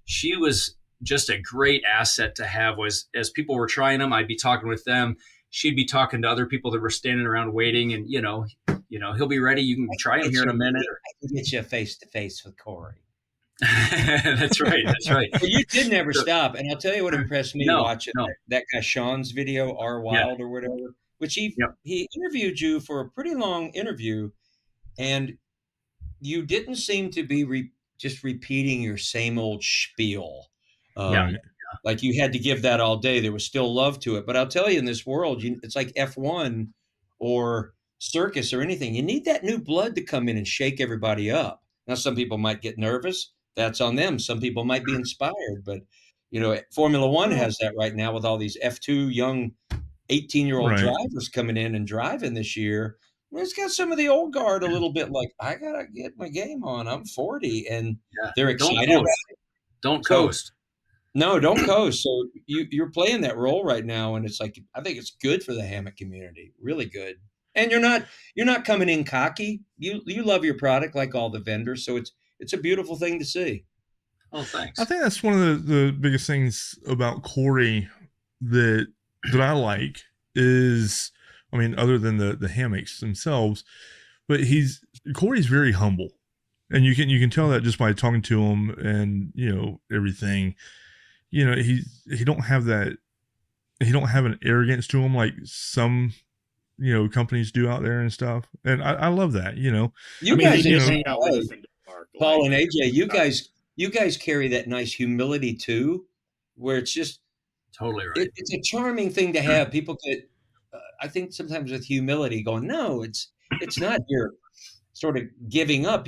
She was just a great asset to have. Was as people were trying them, I'd be talking with them. She'd be talking to other people that were standing around waiting, and he'll be ready. You can try him here in a minute. I can get you face to face with Kory. That's right. Well, you did never stop, and I'll tell you what impressed me watching that guy Sean's video, R Wild or whatever, which he interviewed you for a pretty long interview, and you didn't seem to be just repeating your same old spiel. Like you had to give that all day. There was still love to it. But I'll tell you, in this world, it's like F1 or circus or anything. You need that new blood to come in and shake everybody up. Now, some people might get nervous. That's on them. Some people might be inspired. But, Formula One has that right now with all these F2 young 18-year-old Right. drivers coming in and driving this year. Well, it's got some of the old guard a little bit like, I gotta get my game on. I'm 40, and they're excited about it. Don't coast. No, don't coast. So you're playing that role right now, and it's like, I think it's good for the hammock community, really good. And you're not coming in cocky. You love your product like all the vendors, so it's a beautiful thing to see. Oh, thanks. I think that's one of the biggest things about Kory that I like is, I mean, other than the hammocks themselves, but Kory's very humble, and you can tell that just by talking to him and everything. He don't have an arrogance to him like some companies do out there and stuff, and I love that. You guys hang out with us in Denmark, Paul and AJ, you guys carry that nice humility too, where it's just totally right. It's a charming thing to have. People get, I think sometimes with humility going, no, it's not you're sort of giving up.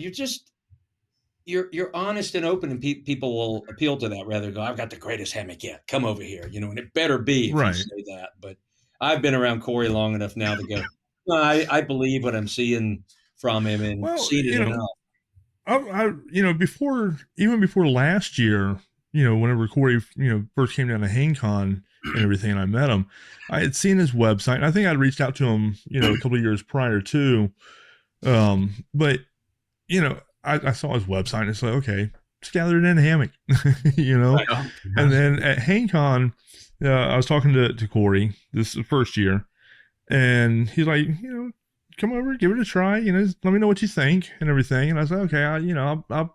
You're honest and open, and people will appeal to that rather than go, I've got the greatest hammock yet. Come over here, and it better be if you say that. But I've been around Kory long enough now to go, no, I believe what I'm seeing from him and seen it enough. Before last year, whenever Kory, first came down to HangCon and everything, and I met him, I had seen his website, and I think I'd reached out to him, a couple of years prior too. But I saw his website, and it's like, okay, just gathered in a hammock, And then at HangCon, I was talking to Kory this first year, and he's like, come over, give it a try, let me know what you think and everything. And I was like, okay, I'll I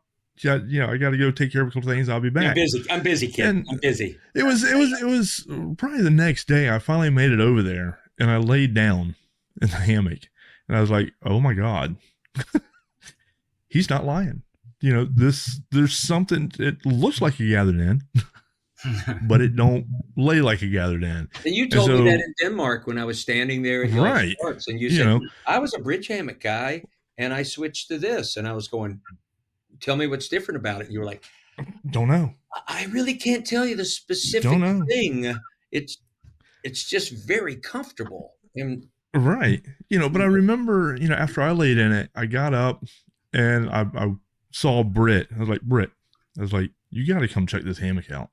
got to go take care of a couple things. I'll be back. I'm busy, kid. And I'm busy. It was probably the next day I finally made it over there, and I laid down in the hammock, and I was like, oh my God, he's not lying. There's something, it looks like you gathered in, but it don't lay like you gathered in. And you told me that in Denmark when I was standing there at your parts, and you said, I was a bridge hammock guy, and I switched to this, and I was going, tell me what's different about it. And you were like, don't know. I really can't tell you the specific thing. It's just very comfortable. And right. But I remember, after I laid in it, I got up and I saw Britt. I was like, you got to come check this hammock out.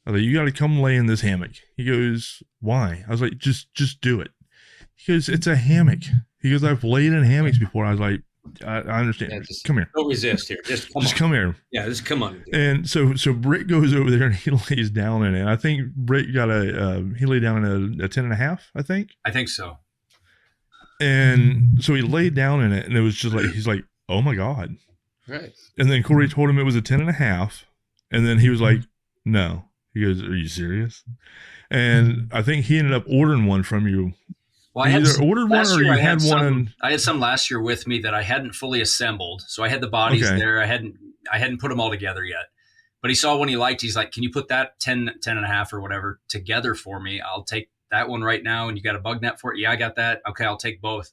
I was like, you got to come lay in this hammock. He goes, why? I was like, just do it. He goes, it's a hammock. He goes, I've laid in hammocks before. I was like, I understand. Yeah, come here. Don't resist here. Just come here. Yeah, just come on. And so Britt goes over there and he lays down in it. I think Britt got he laid down in a 10.5, I think. I think so. And so he laid down in it, and it was just like, he's like, oh my God. Right. And then Kory told him it was a 10.5. And then he was like, no. He goes, are you serious? And I think he ended up ordering one from you. Well, I either ordered one or you had one. I had some last year with me that I hadn't fully assembled. So I had the bodies there. I hadn't put them all together yet. But he saw one he liked. He's like, can you put that 10.5 or whatever together for me? I'll take that one right now. And you got a bug net for it? Yeah, I got that. Okay, I'll take both.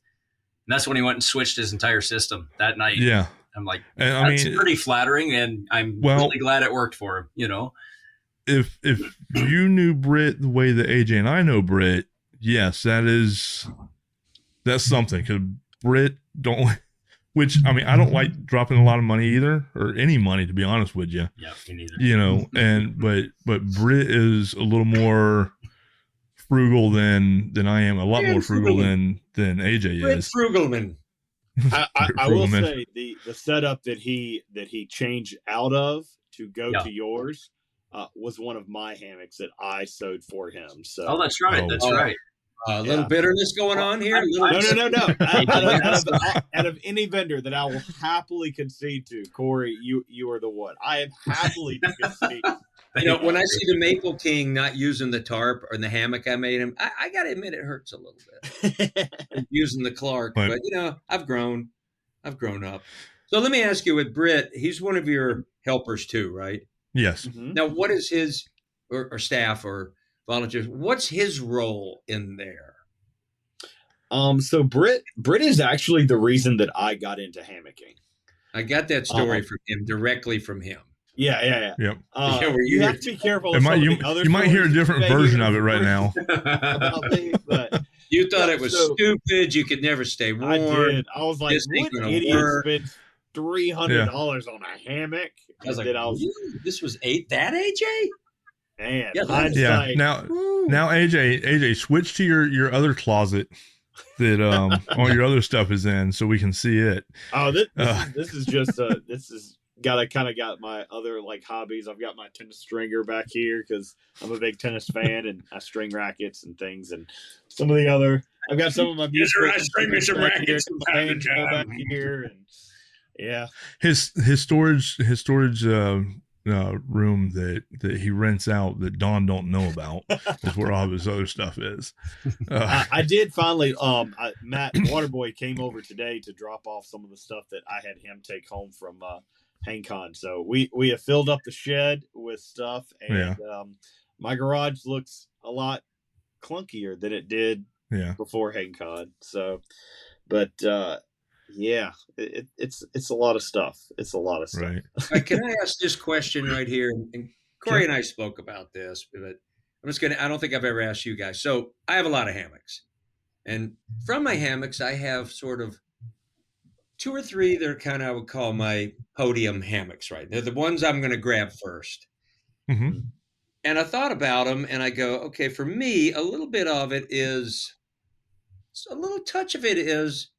And that's when he went and switched his entire system that night. Yeah. I'm like, that's pretty flattering. And I'm really glad it worked for him, If you knew Britt the way that AJ and I know Britt, yes, that's something. Because Britt which I mean, I don't like dropping a lot of money either, or any money, to be honest with you. Yeah, me neither. But Britt is a little more frugal than I am. A lot more frugal than AJ Britt is. Frugalman. I will say the setup that he changed out of to go to yours was one of my hammocks that I sewed for him. So that's right. That's right. A little bitterness going on here. No. Out of any vendor that I will happily concede to, Kory, you are the one. I am happily to concede. When I see the Maple King not using the tarp or the hammock I made him, I got to admit it hurts a little bit using the Clark. But I've grown up. So let me ask you, with Britt, he's one of your helpers too, right? Yes. Mm-hmm. Now, what is his or staff or volunteers? What's his role in there? So Britt is actually the reason that I got into hammocking. I got that story from him, directly from him. Yeah. Yep. You have to be careful. You might hear a different version of it right now. But you thought it was stupid. You could never stay warm. I did. I was like, what idiot spends $300 on a hammock? I was like, this was that AJ? Man, now AJ, switch to your other closet that all your other stuff is in, so we can see it. Oh, this is just got my other like hobbies. I've got my tennis stringer back here because I'm a big tennis fan, and I string rackets and things, and some of the other. I've got some of my music. I string me some rackets back here, and yeah. His storage room that he rents out that Don don't know about is where all of his other stuff is. I did finally. Matt Waterboy came over today to drop off some of the stuff that I had him take home from HangCon. So we have filled up the shed with stuff, and my garage looks a lot clunkier than it did before HangCon. So, but it's a lot of stuff. It's a lot of stuff. Right. Can I ask this question right here? And Kory and I spoke about this, but I don't think I've ever asked you guys. So I have a lot of hammocks, and from my hammocks, I have sort of 2 or 3 that are kind of, I would call my podium hammocks, right? They're the ones I'm going to grab first. Mm-hmm. And I thought about them, and I go, okay, for me, a little bit of it is, a little touch of it is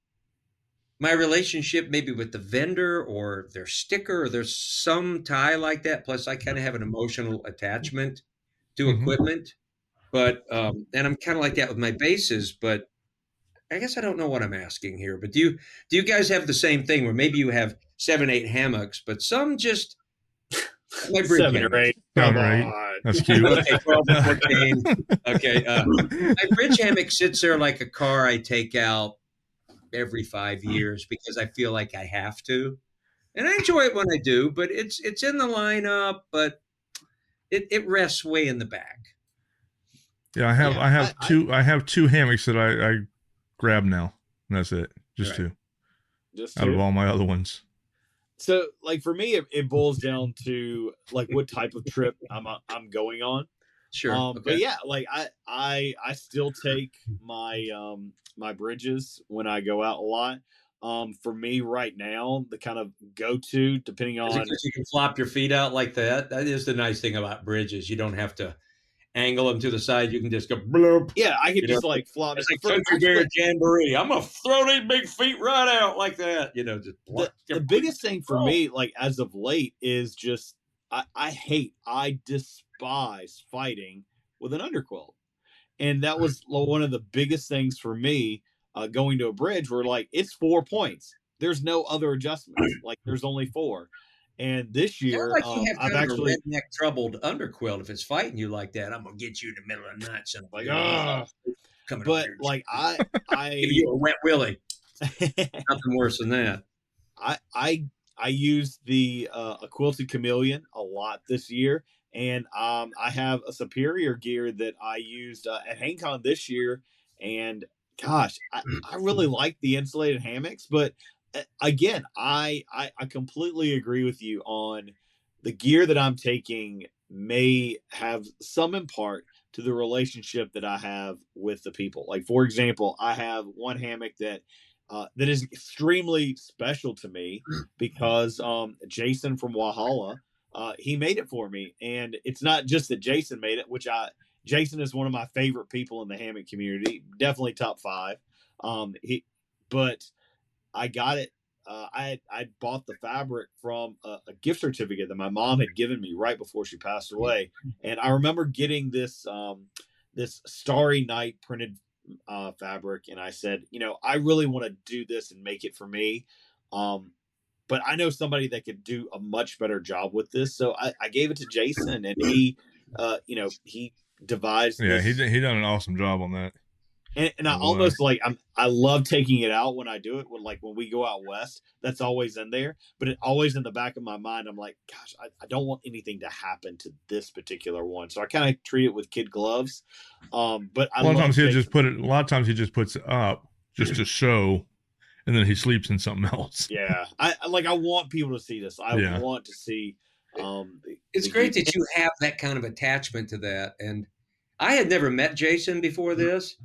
my relationship maybe with the vendor or their sticker, or there's some tie like that. Plus, I kind of have an emotional attachment to equipment. But, and I'm kind of like that with my bases, but I guess I don't know what I'm asking here. But do you guys have the same thing where maybe you have 7, 8 hammocks, but some just like 7 or 8. Come on. That's cute. Okay, 12 or 14. Okay. My bridge hammock sits there like a car I take out every 5 years because I feel like I have to, and I enjoy it when I do. But it's in the lineup, but it rests way in the back. Yeah, I have 2 hammocks that I grab now. And that's it. Just 2. Just out 2? Of all my other ones. So, like for me, it boils down to like what type of trip I'm going on. Sure. Okay. But yeah, like I still take my my bridges when I go out a lot. For me right now, the kind of go-to, depending on, you can flop your feet out like that. That is the nice thing about bridges. You don't have to angle them to the side. You can just go bloop. Yeah, I can just like flop. It's like country bear jamboree. I'm gonna throw these big feet right out like that. Just the biggest thing for me, like as of late, is just I despise fighting with an underquilt, and that was one of the biggest things for me going to a bridge where like it's 4 points. There's no other adjustments. Like there's only 4. And this year, like you have I've actually a redneck troubled underquilt. If it's fighting you like that, I'm gonna get you in the middle of the night. Son. Like, but like I give you a wet willy. Nothing worse than that. I used the a quilted chameleon a lot this year, and I have a superior gear that I used at HangCon this year, and gosh, I really like the insulated hammocks, but again, I completely agree with you on the gear that I'm taking may have some in part to the relationship that I have with the people. Like, for example, I have one hammock that is extremely special to me because Jason from Walhalla, he made it for me. And it's not just that Jason made it, Jason is one of my favorite people in the hammock community, definitely top 5. But I got it. I bought the fabric from a gift certificate that my mom had given me right before she passed away, and I remember getting this this Starry Night printed fabric, and I said, I really want to do this and make it for me, but I know somebody that could do a much better job with this, so I gave it to Jason, and he devised. Yeah, this. he done an awesome job on that. And I almost like I love taking it out when I do it. When we go out west, that's always in there. But it always in the back of my mind, I'm like, gosh, I don't want anything to happen to this particular one. So I kind of treat it with kid gloves. But a lot of times he just puts it up just to show, and then he sleeps in something else. Yeah, I want people to see this. I want to see It's great that you have that kind of attachment to that. And I had never met Jason before this.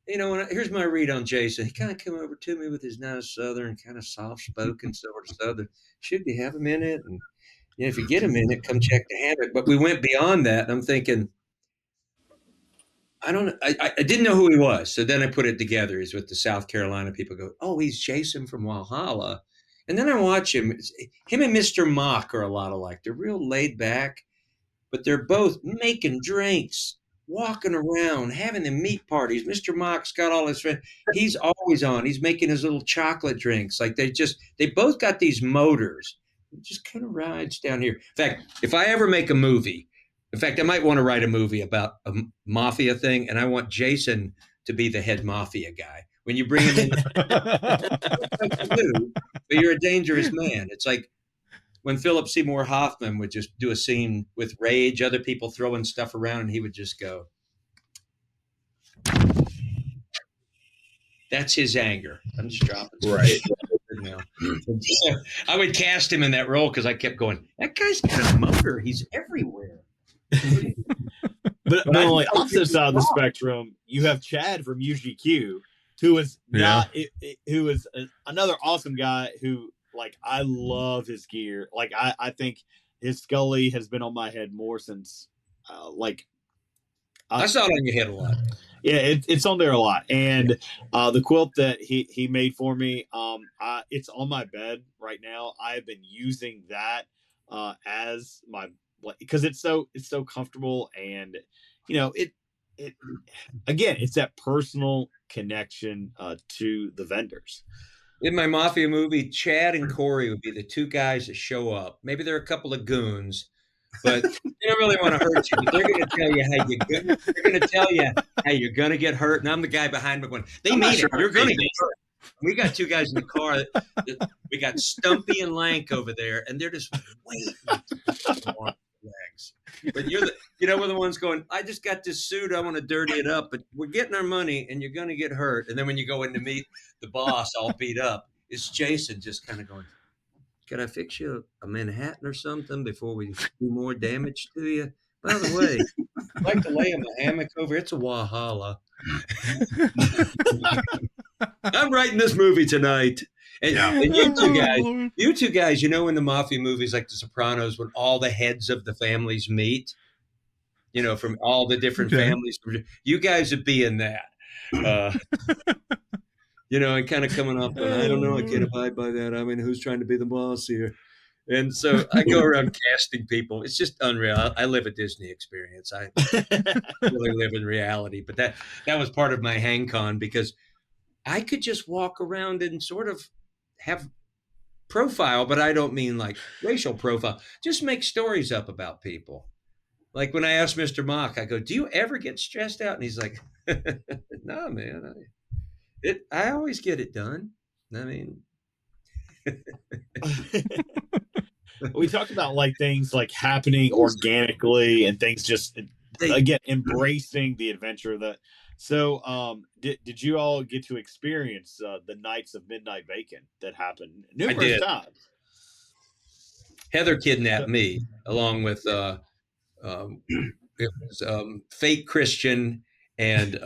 Here's my read on Jason. He kind of came over to me with his nice Southern, kind of soft-spoken sort of Southern. Should we have a minute? And if you get a minute, come check the hammock. But we went beyond that, and I'm thinking, I don't know. I didn't know who he was. So then I put it together. He's with the South Carolina people. Go, oh, he's Jason from Walhalla. And then I watch him. Him and Mr. Mock are a lot alike. They're real laid back, but they're both making drinks, walking around, having the meat parties. Mr. Mock's got all his friends. He's always on. He's making his little chocolate drinks. Like they both got these motors. It just kind of rides down here. In fact, if I ever make a movie, I might want to write a movie about a mafia thing, and I want Jason to be the head mafia guy. When you bring him in, but you're a dangerous man. It's like when Philip Seymour Hoffman would just do a scene with rage, other people throwing stuff around, and he would just go, that's his anger. I'm just dropping. Right. Now. So I would cast him in that role because I kept going, that guy's got a motor. He's everywhere. But on the opposite side of the spectrum, you have Chad from UGQ, who is who is another awesome guy who, like, I love his gear. Like, I think his Scully has been on my head more since, I saw it on your head a lot. Yeah, it's on there a lot. And the quilt that he made for me, it's on my bed right now. I've been using that as my, because it's so comfortable, and it again, it's that personal connection to the vendors. In my mafia movie, Chad and Kory would be the two guys that show up. Maybe they're a couple of goons, but they don't really want to hurt you. But they're going to tell you how you're going to get hurt. And I'm the guy behind me going, they mean it. You're going to get hurt. We got two guys in the car. We got Stumpy and Lank over there, and they're just waiting to want legs. But we're the ones going, I just got this suit. I want to dirty it up, but we're getting our money, and you're going to get hurt. And then when you go in to meet the boss all beat up, it's Jason just kind of going, can I fix you a Manhattan or something before we do more damage to you? By the way, I'd like to lay him a hammock over. It's a Walhalla. I'm writing this movie tonight. And you two guys, in the mafia movies like The Sopranos, when all the heads of the families meet, from all the different families, you guys would be in that. And kind of coming up, I don't know, I can't abide by that. I mean, who's trying to be the boss here? And so I go around casting people. It's just unreal. I live a Disney experience. I really live in reality. But that was part of my HangCon, because I could just walk around and sort of have profile, but I don't mean like racial profile. Just make stories up about people. Like when I asked Mr. Mock, I go, do you ever get stressed out? And he's like, no, man. I always get it done. I mean, we talked about like things like happening organically and things just again embracing the adventure. So did you all get to experience the Nights of Midnight Bacon that happened numerous times? Heather kidnapped me along with fake Christian and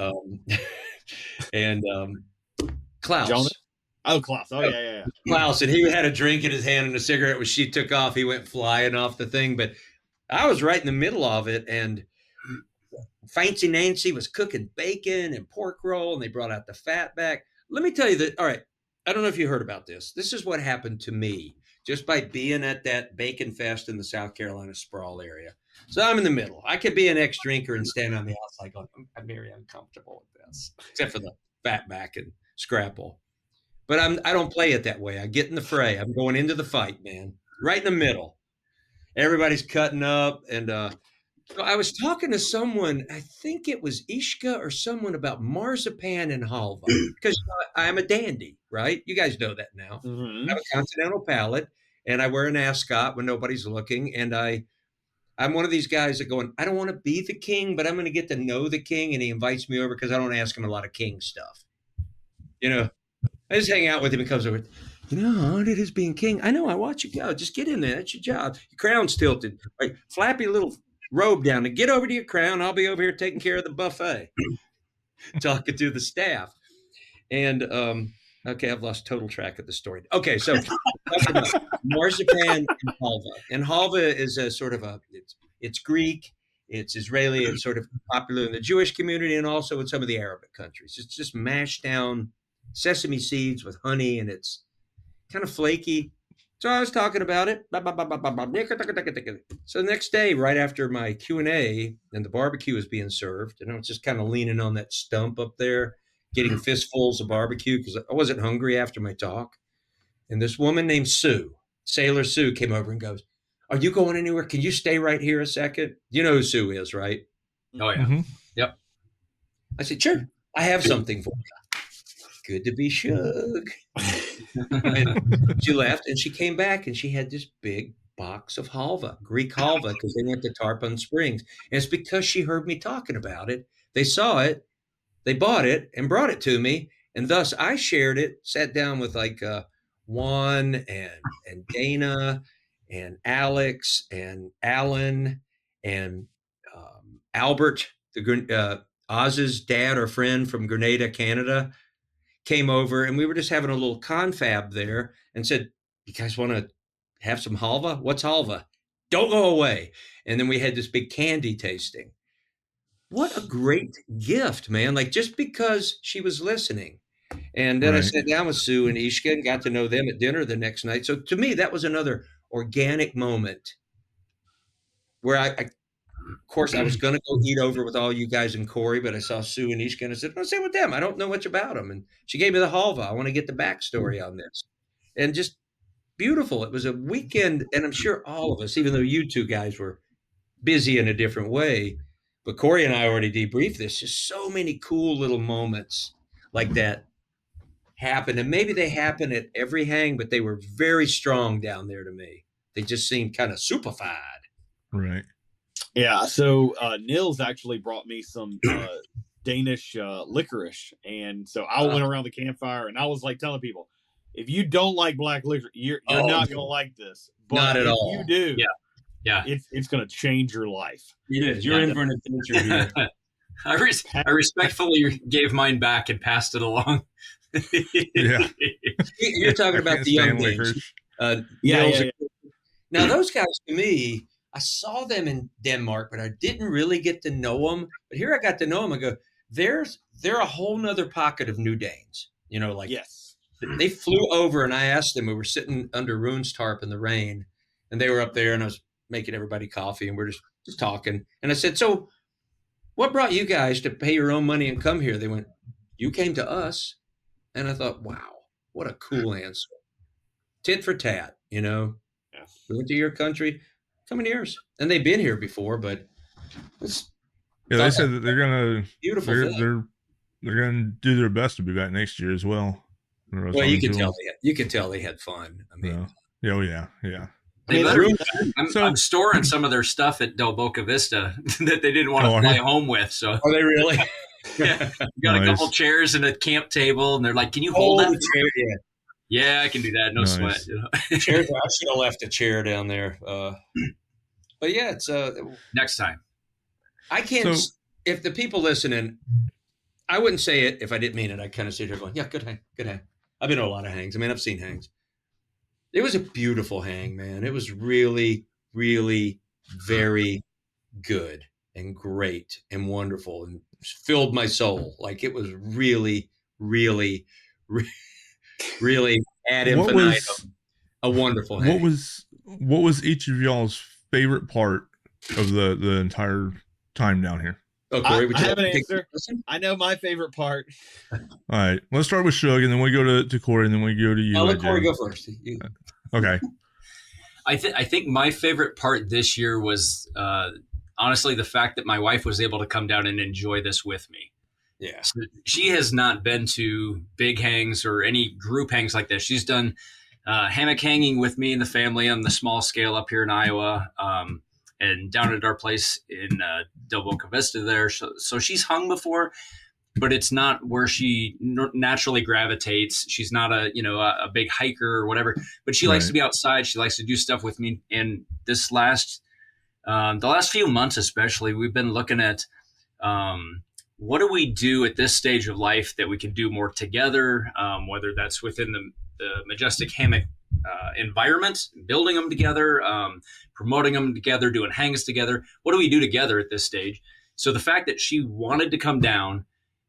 Klaus. Jonah? Oh, Klaus. Oh, yeah. Klaus, and he had a drink in his hand and a cigarette. When she took off, he went flying off the thing. But I was right in the middle of it, and Fancy Nancy was cooking bacon and pork roll, and they brought out the fat back. Let me tell you that. All right, I don't know if you heard about this. This is what happened to me just by being at that bacon fest in the South Carolina Sprawl area. So I'm in the middle. I could be an ex-drinker and stand on the outside going, I'm very uncomfortable with this, except for the fat back and scrapple. But I don't play it that way. I get in the fray. I'm going into the fight, man. Right in the middle. Everybody's cutting up. And so I was talking to someone, I think it was Ishka or someone, about marzipan and halva. Because I'm a dandy, right? You guys know that now. Mm-hmm. I have a continental palate, and I wear an ascot when nobody's looking. And I'm one of these guys that going, I don't want to be the king, but I'm going to get to know the king. And he invites me over because I don't ask him a lot of king stuff. I just hang out with him and comes over. You know how hard it is being king. I know. I watch you go. Just get in there. That's your job. Your crown's tilted. Right. Flap your little robe down and get over to your crown. I'll be over here taking care of the buffet. Talking to the staff. And, okay, I've lost total track of the story. Okay, so talking about marzipan and halva. And halva is a sort of it's Greek, it's Israeli, it's sort of popular in the Jewish community and also in some of the Arabic countries. It's just mashed down sesame seeds with honey, and it's kind of flaky. So I was talking about it. So the next day, right after my Q&A and the barbecue was being served, and I was just kind of leaning on that stump up there, getting fistfuls of barbecue because I wasn't hungry after my talk. And this woman named Sue, Sailor Sue, came over and goes, "Are you going anywhere? Can you stay right here a second?" You know who Sue is, right? Oh, yeah. Mm-hmm. Yep. I said, "Sure, I have something for you." Good to be Shug. And she left, and she came back, and she had this big box of halva, Greek halva, because they went to Tarpon Springs. And it's because she heard me talking about it. They saw it, they bought it, and brought it to me. And thus I shared it, sat down with like Juan and Dana and Alex and Alan and Albert, Oz's dad or friend from Grenada, Canada, came over, and we were just having a little confab there and said, "You guys want to have some halva? What's halva? Don't go away." And then we had this big candy tasting. What a great gift, man. Like, just because she was listening. And then I sat down with Sue and Ishka and got to know them at dinner the next night. So to me, that was another organic moment where of course, I was going to go eat over with all you guys and Kory, but I saw Sue and Ishka and I said, "I'll stay with them. I don't know much about them." And she gave me the halva. I want to get the backstory on this. And just beautiful. It was a weekend, and I'm sure all of us, even though you two guys were busy in a different way, but Kory and I already debriefed this. Just so many cool little moments like that happen. And maybe they happen at every hang, but they were very strong down there to me. They just seemed kind of superfied. Right. Yeah, so Nils actually brought me some Danish licorice, and so I went around the campfire and I was like telling people, if you don't like black licorice, you're not going to like this. But not at if all. you do, yeah, it's going to change your life. It is. You're in for an adventure here. I respectfully gave mine back and passed it along. Yeah. You're talking about the young Danes. Yeah. Now, those guys, to me, I saw them in Denmark, but I didn't really get to know them. But here I got to know them. I go, they're a whole nother pocket of New Danes. You know, like, yes. They flew over, and I asked them, we were sitting under Rune's tarp in the rain, and they were up there, and I was making everybody coffee, and we're just talking. And I said, "So what brought you guys to pay your own money and come here?" They went, "You came to us." And I thought, wow, what a cool answer. Tit for tat, you know. Yeah. We went to your country, come in yours. And they've been here before, but it's they said that they're gonna beautiful. They're gonna do their best to be back next year as well. Well, you can tell they had fun. I mean, yeah. I'm storing some of their stuff at Del Boca Vista that they didn't want to fly home with. So are they really? Yeah, got a couple chairs and a camp table, and they're like, "Can you hold that?" Chair, yeah, I can do that. No sweat. You know? Chairs, I should have left a chair down there. But yeah, it's next time. I can't. If the people listening, I wouldn't say it if I didn't mean it. I kind of sit here going, "Yeah, good hang, good hang." I've been to a lot of hangs. I mean, I've seen hangs. It was a beautiful hang, man. It was really, really very good and great and wonderful and filled my soul. Like, it was really, really, really ad infinitum a wonderful hang. What was each of y'all's favorite part of the entire time down here? Oh, Kory, I have an answer. I know my favorite part. All right, let's start with Shug, and then we go to Kory, and then we go to you. I'll let Kory go first. Okay. I think my favorite part this year was honestly the fact that my wife was able to come down and enjoy this with me. Yeah, so she has not been to big hangs or any group hangs like this. She's done hammock hanging with me and the family on the small scale up here in Iowa. And down at our place in Del Boca Vista there. So she's hung before, but it's not where she naturally gravitates. She's not a big hiker or whatever, but she likes to be outside. She likes to do stuff with me. And the last few months, especially, we've been looking at, what do we do at this stage of life that we can do more together, whether that's within the Majestic Hammock environment, building them together, promoting them together, doing hangs together. What do we do together at this stage? So the fact that she wanted to come down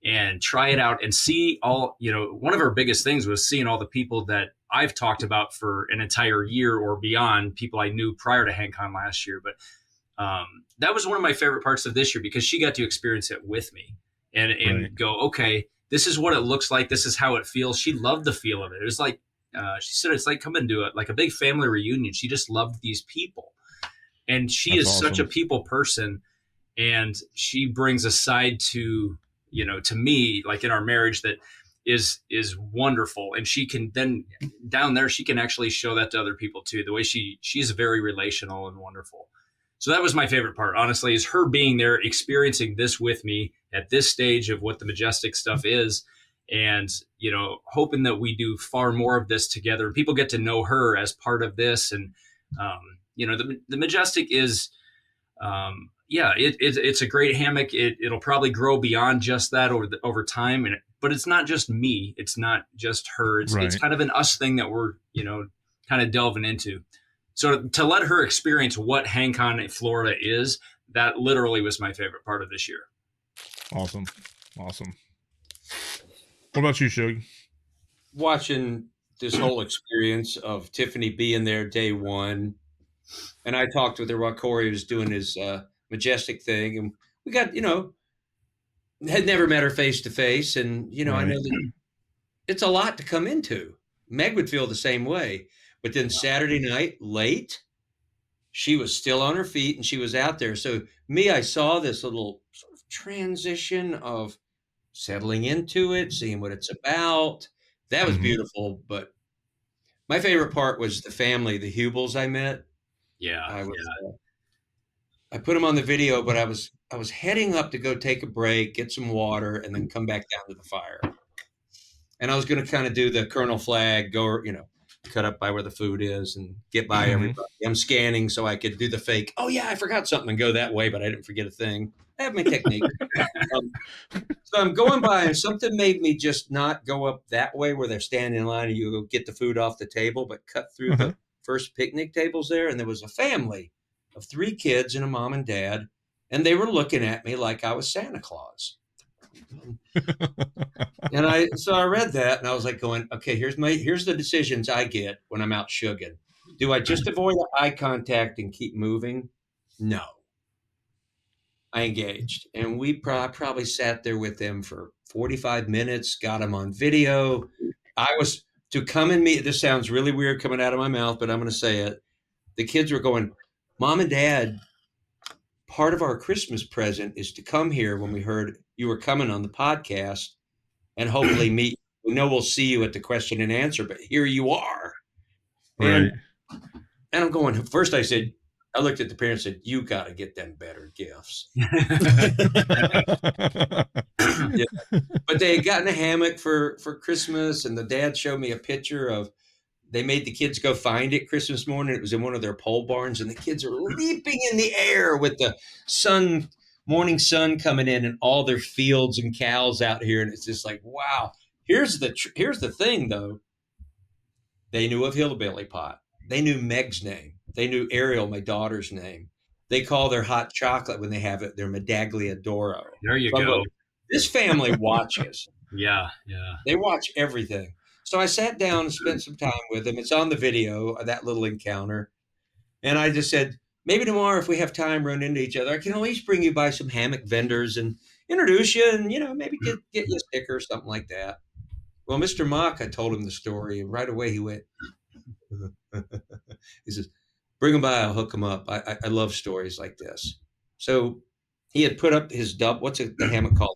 and try it out and see all, one of our biggest things was seeing all the people that I've talked about for an entire year or beyond, people I knew prior to HangCon last year. But that was one of my favorite parts of this year because she got to experience it with me and go, okay, this is what it looks like. This is how it feels. She loved the feel of it. It was like, she said, it's like coming to like a big family reunion. She just loved these people. And she is such a people person. And she brings a side to me, like in our marriage, that is wonderful. And she can then down there, she can actually show that to other people too. The way she's very relational and wonderful. So that was my favorite part, honestly, is her being there, experiencing this with me at this stage of what the Majestic stuff is. And, hoping that we do far more of this together. People get to know her as part of this. And, the Majestic is, it's a great hammock. It'll probably grow beyond just that over time. But it's not just me. It's not just her. It's kind of an us thing that we're, kind of delving into. So to let her experience what HangCon Florida is, that literally was my favorite part of this year. Awesome. What about you, Shug? Watching this whole experience of Tiffany being there day one. And I talked with her while Kory was doing his Majestic thing. And we got, had never met her face to face. And, I know that it's a lot to come into. Meg would feel the same way. But then Saturday night, late, she was still on her feet and she was out there. So I saw this little sort of transition of settling into it, seeing what it's about. That was beautiful. But my favorite part was the family, the Hubels I met. Yeah. I put them on the video, but I was heading up to go take a break, get some water, and then come back down to the fire. And I was going to kind of do the Colonel flag, go, cut up by where the food is and get by everybody. I'm scanning so I could do the fake. Oh yeah, I forgot something and go that way, but I didn't forget a thing. I have my technique. So I'm going by and something made me just not go up that way where they're standing in line and you go get the food off the table, but cut through the first picnic tables there. And there was a family of 3 kids and a mom and dad. And they were looking at me like I was Santa Claus. And so I read that and I was like going, okay, here's the decisions I get when I'm out shugging. Do I just avoid eye contact and keep moving? No. I engaged. And we probably sat there with them for 45 minutes, got them on video. I was to come and meet. This sounds really weird coming out of my mouth, but I'm going to say it. The kids were going, Mom and Dad, part of our Christmas present is to come here when we heard you were coming on the podcast and hopefully meet. We know we'll see you at the question and answer, but here you are. Right. And I'm going, first I looked at the parents and said, you got to get them better gifts. Yeah. But they had gotten a hammock for Christmas, and the dad showed me a picture of, they made the kids go find it Christmas morning. It was in one of their pole barns, and the kids are leaping in the air with the morning sun coming in and all their fields and cows out here. And it's just like, wow. Here's the thing, though. They knew of Hillbilly Pot. They knew Meg's name. They knew Ariel, my daughter's name. They call their hot chocolate when they have it their Medaglia d'Oro. There you go. This family watches. Yeah. They watch everything. So I sat down and spent some time with them. It's on the video, that little encounter. And I just said, maybe tomorrow, if we have time, run into each other. I can at least bring you by some hammock vendors and introduce you and, maybe get you a sticker or something like that. Well, Mr. Mock, I told him the story, and right away he went, he says, bring them by, I'll hook them up. I love stories like this. So he had put up his what's the hammock called?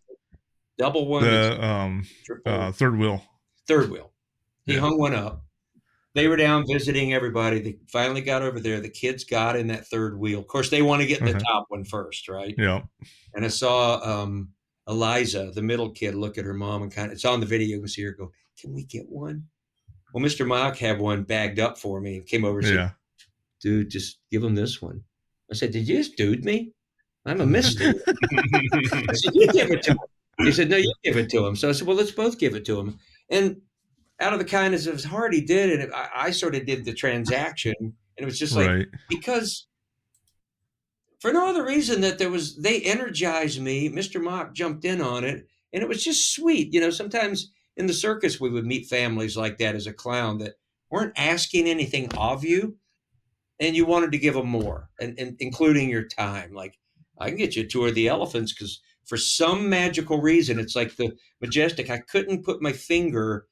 Double one? Third wheel. Third wheel. He hung one up. They were down visiting everybody. They finally got over there. The kids got in that third wheel. Of course, they want to get in the top one first, right? Yeah. And I saw Eliza, the middle kid, look at her mom and it's on the video. You can see her go, "Can we get one?" Well, Mr. Mock had one bagged up for me and came over and said, "Dude, just give him this one." I said, "Did you just dude me? I'm a mister." I said, "You give it to him." He said, "No, you give it to him." So I said, "Well, let's both give it to him." And out of the kindness of his heart, he did. And I sort of did the transaction. And it was just like, because for no other reason that they energized me. Mr. Mock jumped in on it. And it was just sweet. Sometimes in the circus, we would meet families like that as a clown that weren't asking anything of you. And you wanted to give them more, and including your time. Like, I can get you a tour of the elephants because for some magical reason, it's like the Majestic. I couldn't put my finger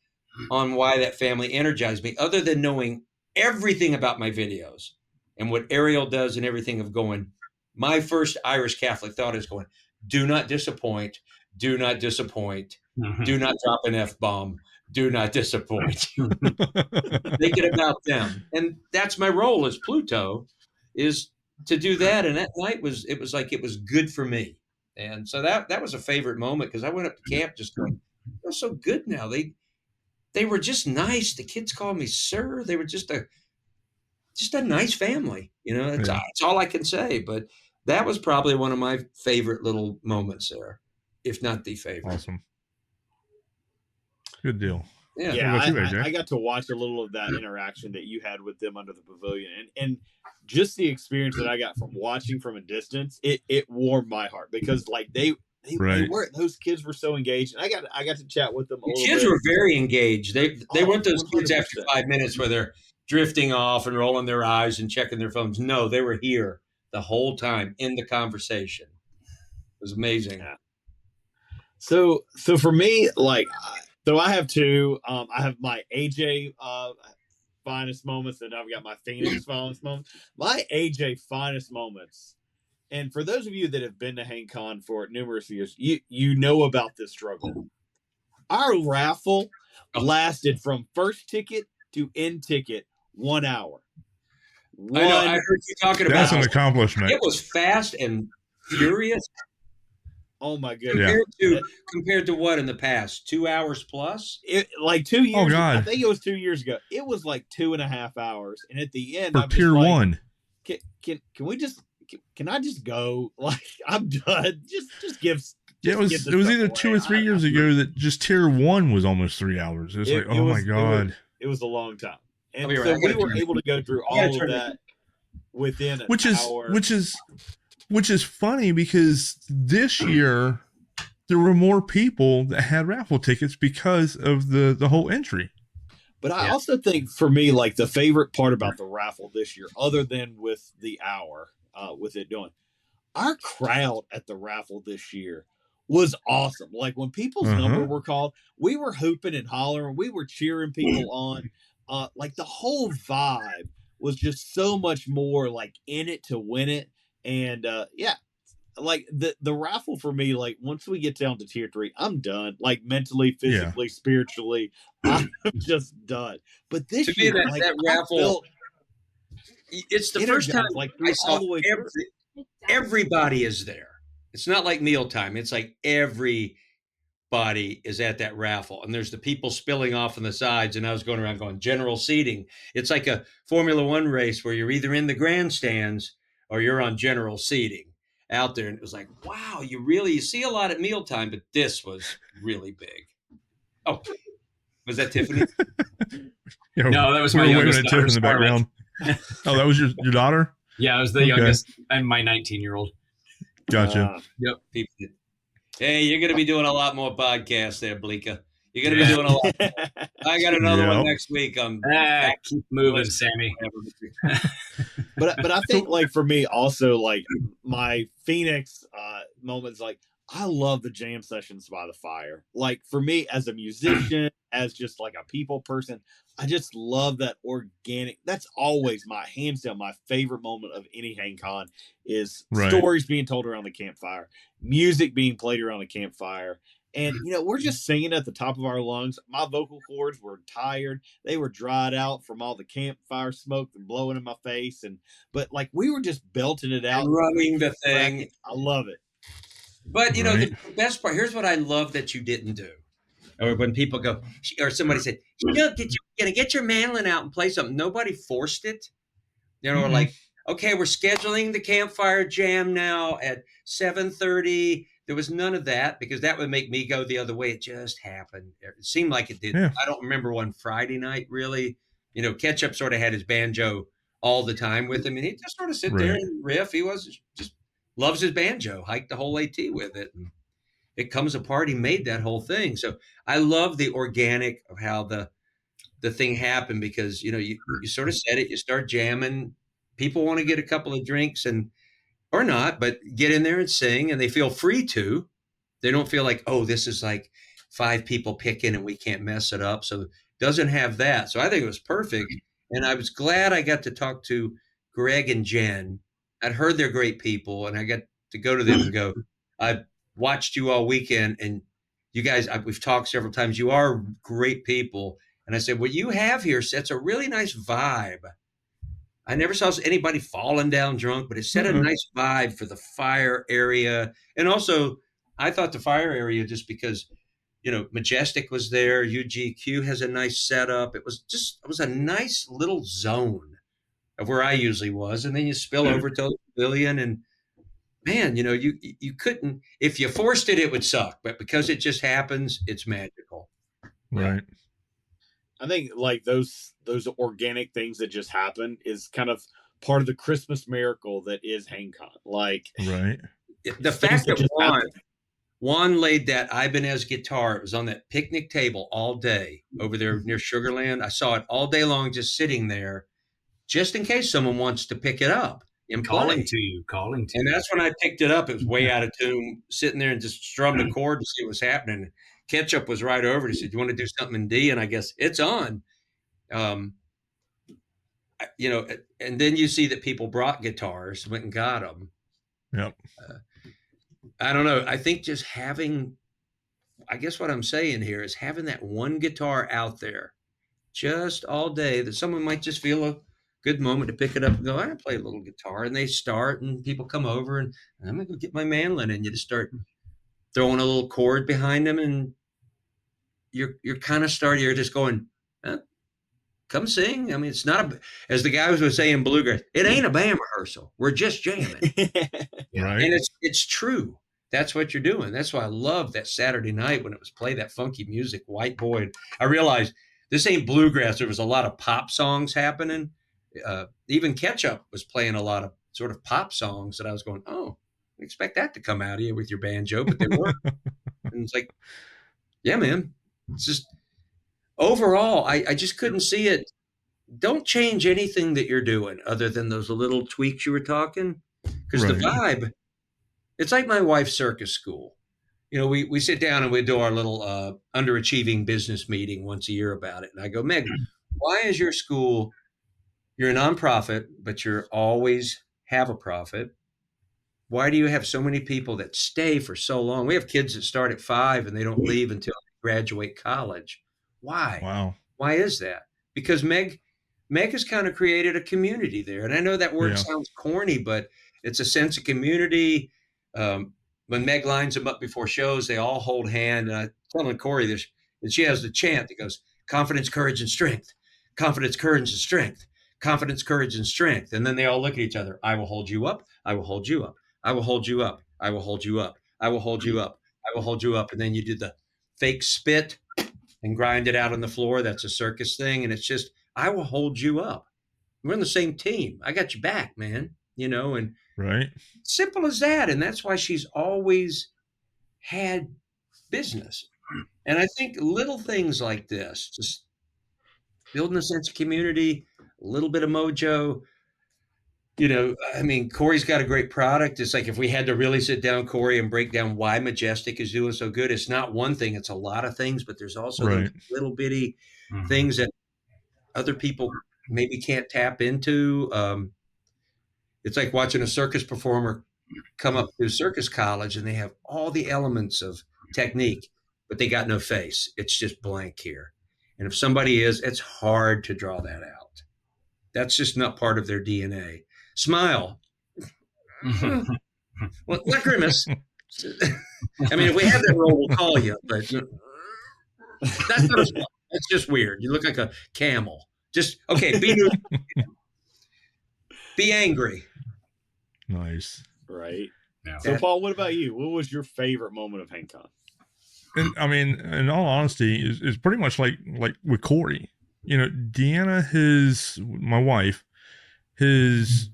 on why that family energized me other than knowing everything about my videos and what Ariel does and everything of going. My first Irish Catholic thought is going, do not disappoint. Do not disappoint. Mm-hmm. Do not drop an F-bomb. Do not disappoint. Make it about them. And that's my role as Pluto, is to do that. And that night it was good for me. And so that was a favorite moment because I went up to camp just going, they're so good now. They were just nice. The kids called me sir. They were just a nice family. It's all I can say. But that was probably one of my favorite little moments there, if not the favorite. Awesome. Good deal. Yeah, I got to watch a little of that interaction that you had with them under the pavilion, and just the experience that I got from watching from a distance, it warmed my heart because like they were, those kids were so engaged, and I got to chat with them. The kids were very engaged. They weren't those 100%. Kids after 5 minutes where they're drifting off and rolling their eyes and checking their phones. No, they were here the whole time in the conversation. It was amazing. Yeah. So for me, like. So I have two. I have my AJ finest moments, and I've got my Pheonix finest moments. My AJ finest moments, and for those of you that have been to HangCon for numerous years, you know about this struggle. Our raffle lasted from first ticket to end ticket 1 hour. I know. I heard you talking about. That's an accomplishment. It was fast and furious. Oh my goodness! Compared to what in the past? 2 hours plus? Like 2 years. Oh God! I think it was 2 years ago. It was like 2.5 hours, and at the end, for I'm Pier just like, 1. Can we just? Can I just go? Like I'm done. Just give. Yeah, it was either away. 2 or 3 years ago that just Tier 1 was almost 3 hours. It was my God! It was a long time, and so we were able to go through all of that within an hour. Which is funny because this year there were more people that had raffle tickets because of the whole entry. But I also think for me, like the favorite part about the raffle this year, other than with the hour, with it doing, our crowd at the raffle this year was awesome. Like when people's number were called, we were hooping and hollering, we were cheering people on. Like the whole vibe was just so much more like in it to win it. And like the raffle for me, like once we get down to Tier 3, I'm done. Like mentally, physically, spiritually, I'm just done. But this to year, me, that raffle, it's the first time like I saw everybody is there. It's not like mealtime. It's like everybody is at that raffle, and there's the people spilling off on the sides. And I was going around going general seating. It's like a Formula One race where you're either in the grandstands or you're on general seating out there. And it was like, wow, you see a lot at mealtime, but this was really big. Oh, was that Tiffany? No, that was my youngest daughter in the background. Oh, that was your daughter? Yeah, I was the youngest and my 19-year-old. Gotcha. Yep. Hey, you're going to be doing a lot more podcasts there, Bleeka. You're going to be doing a lot more. I got another one next week. Keep moving, Sammy. But I think like for me also like my Pheonix moments, like I love the jam sessions by the fire. Like for me as a musician, as just like a people person, I just love that organic. That's always my hands down my favorite moment of any HangCon is stories being told around the campfire, music being played around the campfire. And, we're just singing at the top of our lungs. My vocal cords were tired. They were dried out from all the campfire smoke and blowing in my face. But like, we were just belting it out. And running the thing. I love it. But you know, the best part, here's what I love that you didn't do. Or when people go, or somebody said, "Shug, gonna get your mandolin out and play something?" Nobody forced it. You know, like, okay, we're scheduling the campfire jam now at 7:30. There was none of that because that would make me go the other way. It just happened. It seemed like it did. Yeah. I don't remember one Friday night really. You know, Ketchup sort of had his banjo all the time with him, and he'd just sort of sit there and riff. He was just loves his banjo, hiked the whole AT with it. And it comes apart. He made that whole thing. So I love the organic of how the thing happened because, you know, you sort of said it, you start jamming. People want to get a couple of drinks or not, but get in there and sing, and they feel free to. They don't feel like, oh, this is like 5 people picking and we can't mess it up. So it doesn't have that. So I think it was perfect. And I was glad I got to talk to Greg and Jen. I'd heard they're great people, and I got to go to them and go, I watched you all weekend, and you guys, we've talked several times. You are great people. And I said, what you have here sets a really nice vibe. I never saw anybody falling down drunk, but it set a nice vibe for the fire area. And also, I thought the fire area, just because, you know, Majestic was there, UGQ has a nice setup. It was a nice little zone of where I usually was. And then you spill over to the pavilion, and man, you know, you couldn't, if you forced it, it would suck. But because it just happens, it's magical. Right. I think like those organic things that just happen is kind of part of the Christmas miracle that is HangCon. Like, right. The fact that Juan laid that Ibanez guitar, it was on that picnic table all day over there near Sugarland. I saw it all day long, just sitting there, just in case someone wants to pick it up and calling to you. And that's when I picked it up. It was way out of tune, sitting there and just strummed a chord to see what was happening. Ketchup was right over. He said, "You want to do something in D?" And I guess it's on. You know, and then you see that people brought guitars, went and got them. Yep. I don't know. I think just having, I guess what I'm saying here is having that one guitar out there just all day that someone might just feel a good moment to pick it up and go, I can play a little guitar. And they start, and people come over, and I'm going to go get my mandolin. And you just start throwing a little chord behind them, and you're kind of starting, you're just going, come sing. I mean, it's not as the guy was saying, bluegrass, it ain't a band rehearsal. We're just jamming. Right. And it's true. That's what you're doing. That's why I love that Saturday night when it was play that funky music, White Boy. And I realized this ain't bluegrass. There was a lot of pop songs happening. Even Ketchup was playing a lot of sort of pop songs that I was going, oh, I expect that to come out of you with your banjo, but they weren't. And it's like, yeah, man. It's just overall, I just couldn't see it. Don't change anything that you're doing other than those little tweaks you were talking. Because the vibe, it's like my wife's circus school. You know, we sit down and we do our little underachieving business meeting once a year about it. And I go, Meg, why is your school, you're a nonprofit, but you're always have a profit. Why do you have so many people that stay for so long? We have kids that start at 5 and they don't leave until they graduate college. Why? Wow. Why is that? Because Meg has kind of created a community there. And I know that word sounds corny, but it's a sense of community. When Meg lines them up before shows, they all hold hand. And I telling Kory this, and she has the chant that goes, confidence, courage, and strength. Confidence, courage, and strength. Confidence, courage, and strength. And then they all look at each other. I will hold you up. I will hold you up. I will hold you up. I will hold you up. I will hold you up. I will hold you up. And then you do the fake spit and grind it out on the floor. That's a circus thing. And it's just, I will hold you up. We're on the same team. I got your back, man. You know, and simple as that. And that's why she's always had business. And I think little things like this, just building a sense of community, a little bit of mojo. You know, I mean, Kory's got a great product. It's like if we had to really sit down, Kory, and break down why Majestic is doing so good, it's not one thing, it's a lot of things, but there's also those little bitty things that other people maybe can't tap into. It's like watching a circus performer come up through circus college and they have all the elements of technique, but they got no face. It's just blank here. And if somebody is, it's hard to draw that out. That's just not part of their DNA. Smile. Well, not grimace. I mean, if we have that role, we'll call you. But that's not a spot. That's just weird. You look like a camel. Just okay. Be angry. Nice. Right. Yeah. So, Paul, what about you? What was your favorite moment of HangCon? And I mean, in all honesty, is pretty much like with Kory. You know, Deanna, my wife, has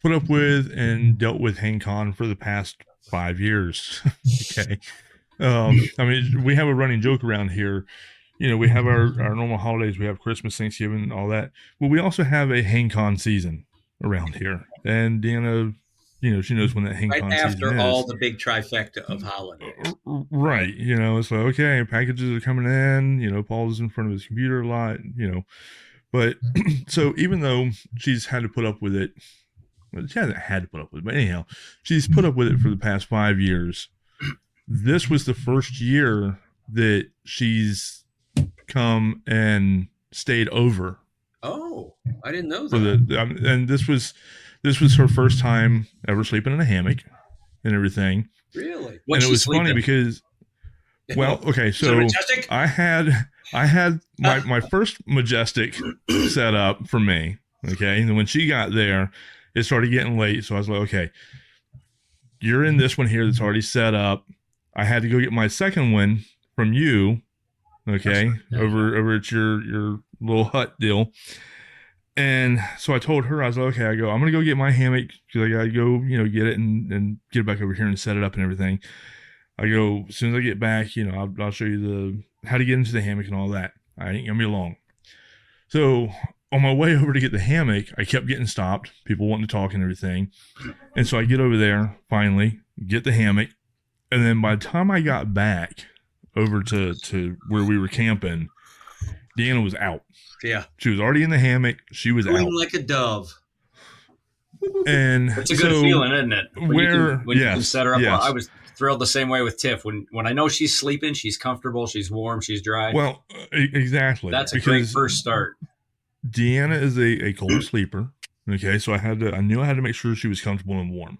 put up with and dealt with HangCon for the past 5 years. Okay. I mean, we have a running joke around here. You know, we have our normal holidays. We have Christmas, Thanksgiving, all that. But we also have a HangCon season around here. And Deanna, you know, she knows when that HangCon right season after is. all the big trifecta of holidays. Right. You know, it's like, okay, packages are coming in. You know, Paul's in front of his computer a lot, you know. But so even though she's had to put up with it, well, she hasn't had to put up with it, but anyhow, she's put up with it for the past 5 years. This was the first year that she's come and stayed over. Oh, I didn't know For that. and this was her first time ever sleeping in a hammock and everything. Really? And it was funny because, well, okay, so Majestic? I had my first Majestic set up for me. Okay, and then when she got there, it started getting late, so I was like, okay, you're in this one here that's already set up. I had to go get my second one from you, okay, over at your little hut deal. And so I told her, I was like, okay, I'm going to go get my hammock because I got to go, you know, get it and get it back over here and set it up and everything. I go, as soon as I get back, you know, I'll show you how to get into the hammock and all that. I ain't going to be long. So on my way over to get the hammock, I kept getting stopped, people wanting to talk and everything. And so I get over there, finally, get the hammock. And then by the time I got back over to where we were camping, Deanna was out. Yeah. She was already in the hammock. She was out. Like a dove. And it's a good feeling, isn't it? When you can set her up. Yes. Well, I was thrilled the same way with Tiff. When I know she's sleeping, she's comfortable, she's warm, she's dry. Well, exactly. That's a great first start. Deanna is a cold sleeper. Okay, so I knew I had to make sure she was comfortable and warm.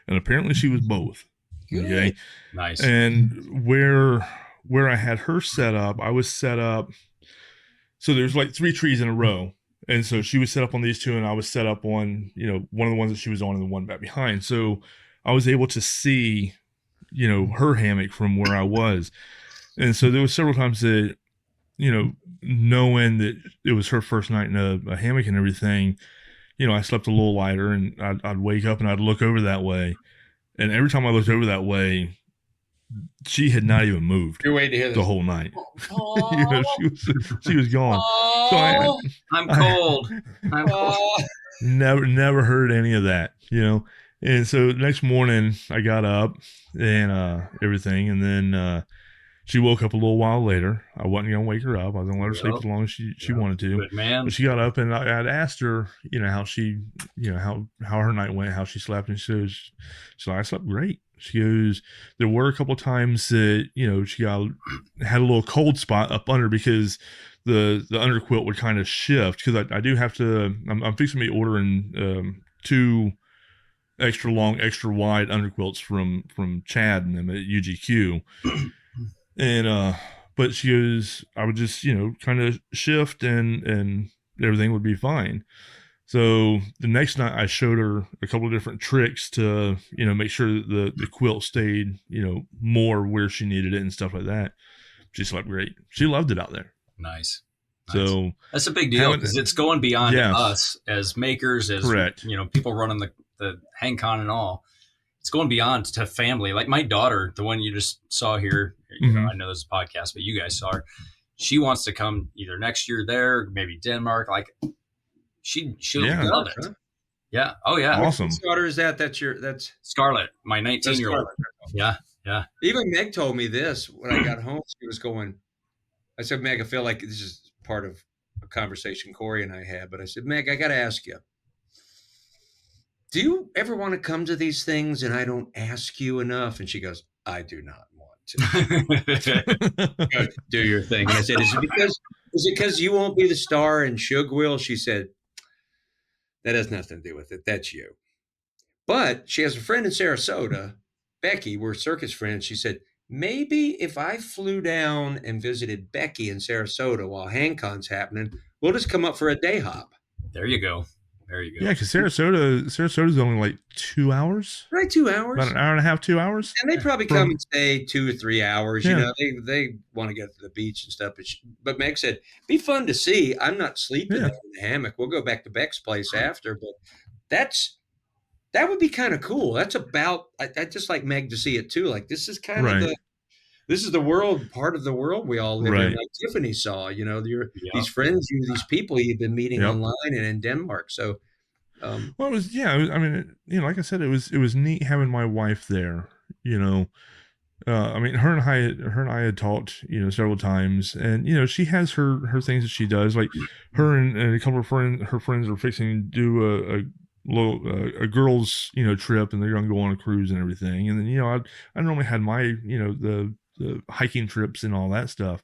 And apparently she was both. Okay. Nice. And where I had her set up, I was set up. So there's like 3 trees in a row. And so she was set up on these 2 and I was set up on, you know, one of the ones that she was on and the one back behind. So I was able to see, you know, her hammock from where I was. And so there was several times that, you know, knowing that it was her first night in a hammock and everything, you know, I slept a little lighter and I'd wake up and I'd look over that way. And every time I looked over that way, she had not even moved. You're waiting to hear this. The whole night. You know, she was gone. So I'm cold. I'm cold. Never heard any of that, you know. And so the next morning I got up and everything, and then she woke up a little while later. I wasn't gonna wake her up. I was gonna let her sleep as long as she wanted to. Good man. But she got up and I'd asked her, you know, how she, you know, how her night went, how she slept, and she goes, I slept great. She goes, there were a couple of times that, you know, she had a little cold spot up under because the underquilt would kind of shift, because I do have to. I'm fixing to be ordering 2 extra long, extra wide underquilts from Chad and them at UGQ. And but she goes, I would just, you know, kind of shift and everything would be fine. So the next night I showed her a couple of different tricks to, you know, make sure that the quilt stayed, you know, more where she needed it and stuff like that. She slept great. She loved it out there. Nice. So that's a big deal because it's going beyond us as makers, as correct. You know, people running the HangCon and all. It's going beyond to family. Like my daughter, the one you just saw here, you know, I know this is a podcast, but you guys saw her. She wants to come either next year there, maybe Denmark. Like she'll love it. Huh? Yeah. Oh yeah. Awesome. Whose daughter is that? That's Scarlett, my 19-year-old. Yeah. Yeah. Even Meg told me this when I got home. She was going, I said, Meg, I feel like this is part of a conversation Kory and I had, but I said, Meg, I got to ask you, do you ever want to come to these things and I don't ask you enough? And she goes, I do not want to. Do your thing. And I said, is it because you won't be the star and Shug will? She said, that has nothing to do with it. That's you. But she has a friend in Sarasota Becky, we're circus friends. She said, maybe if I flew down and visited Becky in Sarasota while HangCon's happening, we'll just come up for a day hop. There you go. There you go. Yeah, because Sarasota's only like 2 hours. Right, 2 hours. About an hour and a half, 2 hours. And they probably come and stay 2 or 3 hours. Yeah. You know, they want to get to the beach and stuff. But Meg said, be fun to see. I'm not sleeping there in the hammock. We'll go back to Beck's place after. But that would be kind of cool. That's about, I just like Meg to see it too. Like, this is kind of this is the world, part of the world we all live in. Like Tiffany saw, you know, these friends, these people you've been meeting online and in Denmark. So, well, it was, I mean, you know, like I said, it was neat having my wife there, you know. I mean, her and I had talked, you know, several times, and, you know, she has her things that she does. Like her and a couple of her friends are fixing to do a girls, you know, trip, and they're going to go on a cruise and everything. And then, you know, I normally had my, you know, the hiking trips and all that stuff,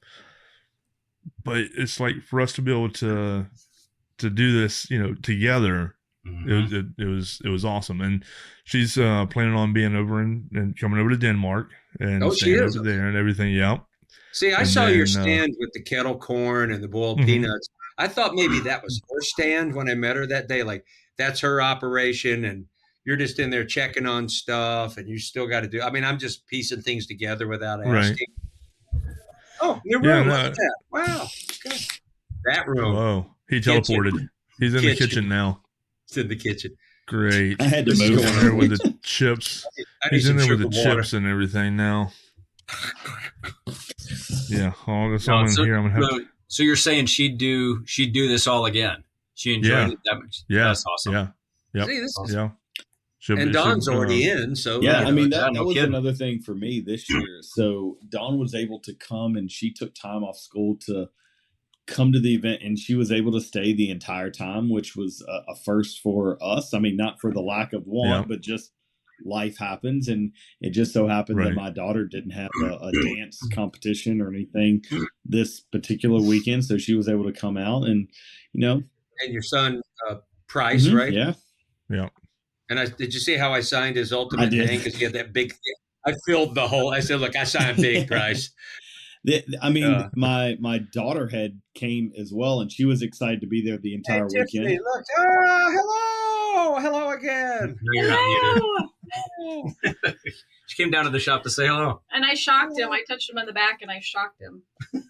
but it's like for us to be able to do this, you know, together, it was awesome. And she's planning on being over and coming over to Denmark and staying over there and everything. Yeah. See, I saw your stand with the kettle corn and the boiled peanuts. I thought maybe that was her stand when I met her that day. Like, that's her operation, and you're just in there checking on stuff, and you still got to do. I mean, I'm just piecing things together without asking. Oh, your room. Look at that. Wow. Good. That room. Whoa. He teleported. He's in the kitchen now. It's in the kitchen. Great. I had to move in there with the chips. He's in there with the chips and everything now. Yeah. Oh, that's all in here. I'm gonna have. So you're saying she'd do this all again? She enjoyed it that much. Yeah. That's awesome. Yeah. Yep. See, this is, yeah. And Dawn's already in, so yeah. I mean, that was another thing for me this year. So Dawn was able to come, and she took time off school to come to the event, and she was able to stay the entire time, which was a first for us. I mean, not for the lack of want, but just life happens, and it just so happened that my daughter didn't have a dance competition or anything this particular weekend, so she was able to come out, and you know. And your son, Price, right? Yeah. Yeah. And did you see how I signed his ultimate thing? Because he had that big thing. I filled the whole. I said, "Look, I signed big, Price." I mean, my daughter came as well, and she was excited to be there the entire weekend. Tiffany, look! Hello again. No, you're not muted. She came down to the shop to say hello, and I shocked him. I touched him on the back, and I shocked him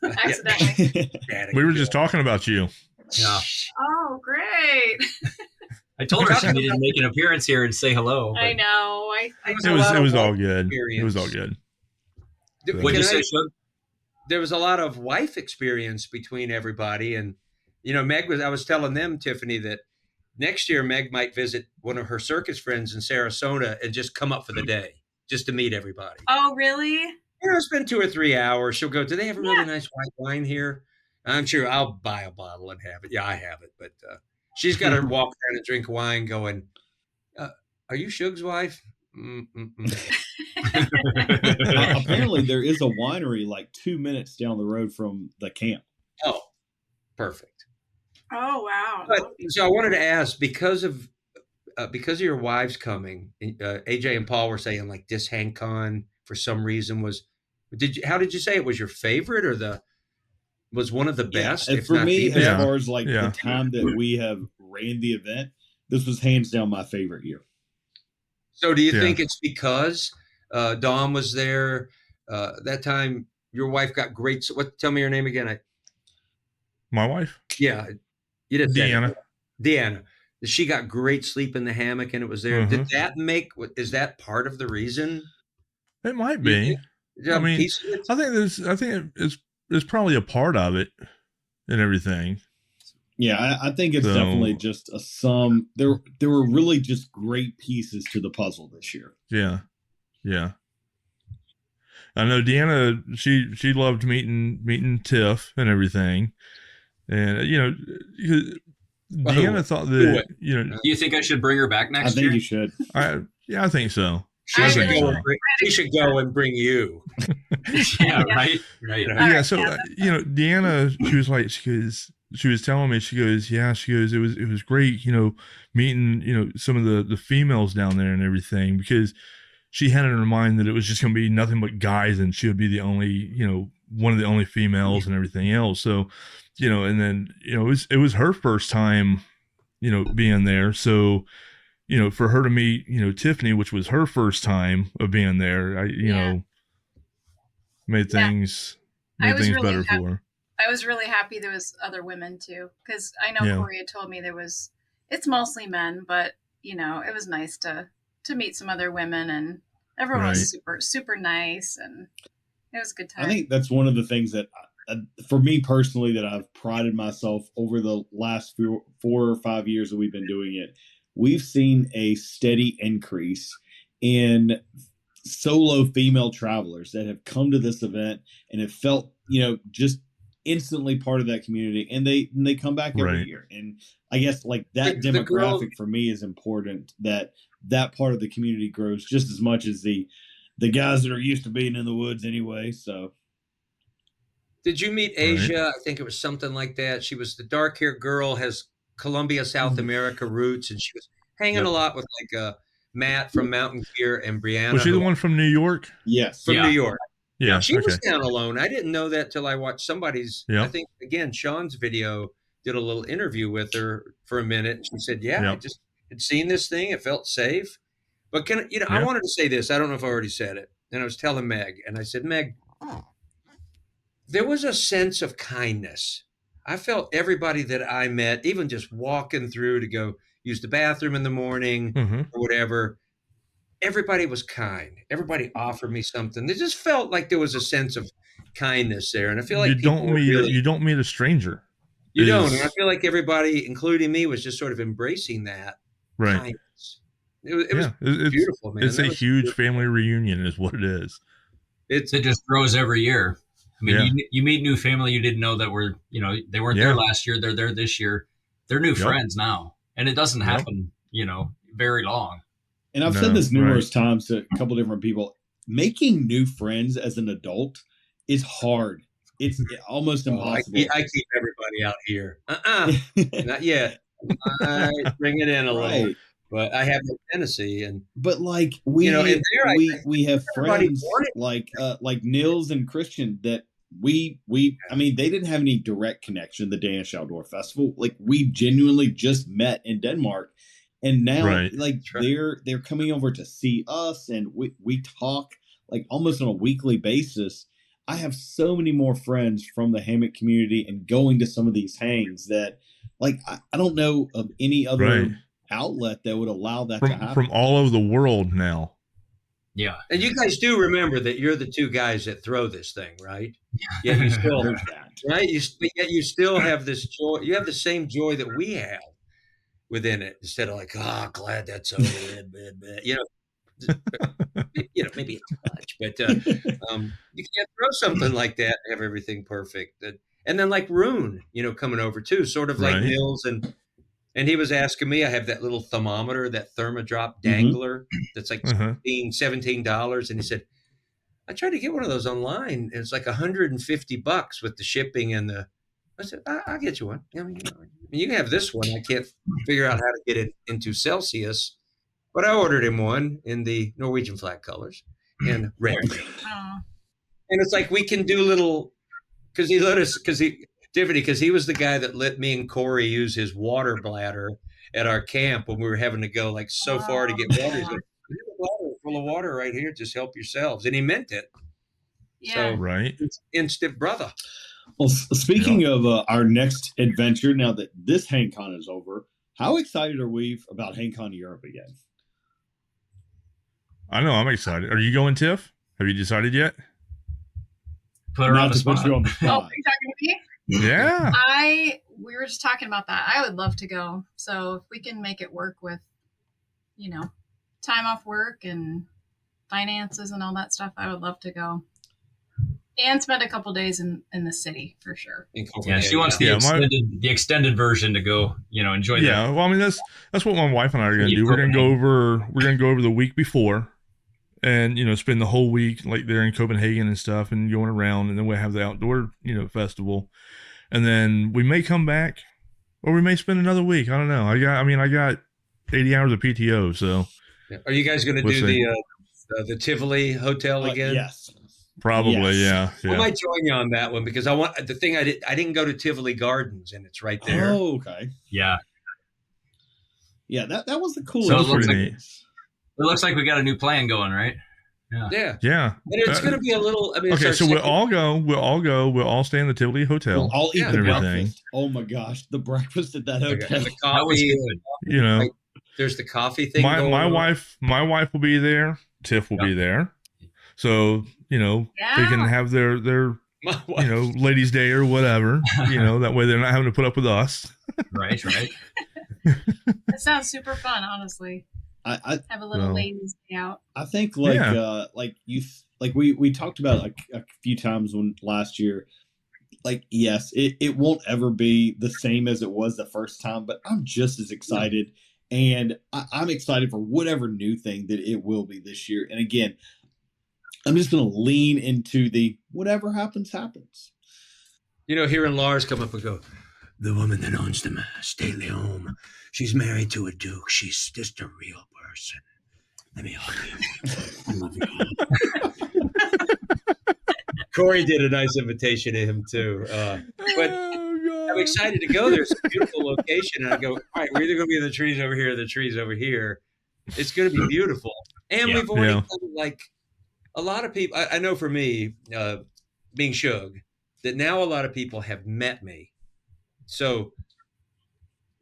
accidentally. We were just talking about you. Yeah. Oh, great! I told her she needed to make an appearance here and say hello. I know. It was all good. It was all good. What did you say, Shug? There was a lot of wife experience between everybody, and you know, I was telling them, Tiffany, that next year Meg might visit one of her circus friends in Sarasota and just come up for the day, just to meet everybody. Oh, really? You know, spend 2 or 3 hours. She'll go, do they have a really nice white wine here? I'm sure I'll buy a bottle and have it. Yeah, I have it. But she's got to walk around and drink wine going, are you Shug's wife? Apparently there is a winery like 2 minutes down the road from the camp. Oh, perfect. Oh, wow. But, so I wanted to ask, because of your wives coming, AJ and Paul were saying like this HangCon for some reason how did you say it was your favorite or was one of the best? And for me, as far as like the time that we have ran the event, this was hands down my favorite year. So do you think it's because Dawn was there that time? Your wife got great. Tell me your name again. My wife? Yeah, you did. Deanna. She got great sleep in the hammock, and it was there. Did that is that part of the reason? It might be. I mean, I think it's probably a part of it and everything. Yeah, I think it's definitely just a sum. There were really just great pieces to the puzzle this year. Yeah. I know Deanna. She loved meeting Tiff and everything, and you know, Deanna thought that you know. Do you think I should bring her back next year? I think you should. I think so. She should go and bring you. Yeah, right. Yeah. So you know, Deanna, she was telling me, she goes, it was great, you know, meeting, you know, some of the females down there and everything, because she had in her mind that it was just going to be nothing but guys and she would be the only, one of the only females and everything else. So, and then, it was her first time, being there. So, for her to meet, Tiffany, which was her first time of being there, made things really better for her. I was really happy there was other women too, because I know Kory had told me it's mostly men, but it was nice to meet some other women, and everyone was super, super nice, and it was a good time. I think that's one of the things that, for me personally, that I've prided myself over the last 4 or 5 years that we've been doing it. We've seen a steady increase in solo female travelers that have come to this event and have felt, just instantly part of that community, and they come back every year. And I guess like that demographic for me is important, that part of the community grows just as much as the guys that are used to being in the woods anyway. So did you meet Asia? I think it was something like that. She was the dark-haired girl, has Colombia, South America roots, and she was hanging a lot with like Matt from Mountain Gear and Brianna. Was she the one from New York? Yes. From New York. Yeah. She was down alone. I didn't know that till I watched somebody's, I think, again, Sean's video, did a little interview with her for a minute. And she said, I just had seen this thing. It felt safe. But I wanted to say this. I don't know if I already said it. And I was telling Meg, and I said, Meg, there was a sense of kindness. I felt everybody that I met, even just walking through to go use the bathroom in the morning or whatever, everybody was kind. Everybody offered me something. It just felt like there was a sense of kindness there. And I feel like you don't meet a stranger. You don't. And I feel like everybody, including me, was just sort of embracing that kindness. It was beautiful, man. It's a huge family reunion is what it is. It just grows every year. I mean, you meet new family you didn't know that were, they weren't there last year. They're there this year. They're new friends now. And it doesn't happen, very long. And I've said this numerous times to a couple different people. Making new friends as an adult is hard. It's almost impossible. I keep everybody out here. Not yet. I bring it in a little. But I have no fantasy, but like we have friends like Nils and Christian that we I mean, they didn't have any direct connection to the Danish Outdoor Festival. Like we genuinely just met in Denmark, and now they're coming over to see us, and we talk like almost on a weekly basis. I have so many more friends from the hammock community and going to some of these hangs that like I don't know of any other outlet that would allow that to happen from all over the world now. Yeah. And you guys do remember that you're the two guys that throw this thing, right? Yeah, you still right? Yet you still have this joy. You have the same joy that we have within it, instead of like, glad that's over. Maybe it's too much, but you can't throw something like that and have everything perfect. And then like Rune, coming over too, sort of like Nils and he was asking me, I have that little thermometer, that Thermodrop dangler that's like $17. And he said, I tried to get one of those online. It's like $150 with the shipping and I said, I'll get you one. I mean, you can have this one. I can't figure out how to get it into Celsius, but I ordered him one in the Norwegian flag colors and red. And it's like, we can do little, because he was the guy that let me and Kory use his water bladder at our camp when we were having to go like so far to get water. He's like, "You have a bladder full of water right here. Just help yourselves." And he meant it. Yeah. So, it's instant brother. Well, speaking of our next adventure, now that this HangCon is over, how excited are we about HangCon Europe again? I know, I'm excited. Are you going, Tiff? Have you decided yet? Put her on the spot. Oh, are you talking to me? Yeah. We were just talking about that. I would love to go. So if we can make it work with, time off work and finances and all that stuff, I would love to go. And spend a couple days in the city for sure. Yeah, she wants the extended version to go, enjoy that. Yeah, well, I mean that's what my wife and I are going to do. We're going to go over the week before, and spend the whole week like there in Copenhagen and stuff, and going around, and then we'll have the outdoor festival, and then we may come back, or we may spend another week. I don't know. I got 80 hours of PTO, so. Are you guys going to do the Tivoli Hotel again? Yes. Probably, Yes. yeah. I might join you on that one because I didn't go to Tivoli Gardens, and it's right there. Oh, okay. Yeah. Yeah, that was the coolest. So it looks like- It looks like we got a new plan going, right? Yeah. Yeah. And it's going to be a little. I mean, Okay, it's so our we'll all go. We'll all stay in the Tivoli Hotel. I'll eat Yeah. the and everything. breakfast. Oh my gosh, the breakfast at that second- hotel. and the That was coffee. good. You know, There's the coffee thing. my going on. wife will be there. Tiff will be there. So they can Yeah. have their My wife. ladies' day or whatever. That way they're not having to put up with us. Right. That sounds super fun, honestly. I Have a little Well. ladies' day out. I think we talked about like a few times when last year. Like, yes, it won't ever be the same as it was the first time, but I'm just as excited, and I'm excited for whatever new thing that it will be this year. And again, I'm just going to lean into the whatever happens, happens. Hearing Lars come up and go, the woman that owns the stately home, she's married to a duke. She's just a real person. Let me hug you. I love you. Kory did a nice invitation to him too. But I'm excited to go there. It's a beautiful location. And I go, all right, we're either going to be in the trees over here or the trees over here. It's going to be beautiful. And we've already done, like, a lot of people, I know for me, being Shug, that now a lot of people have met me. So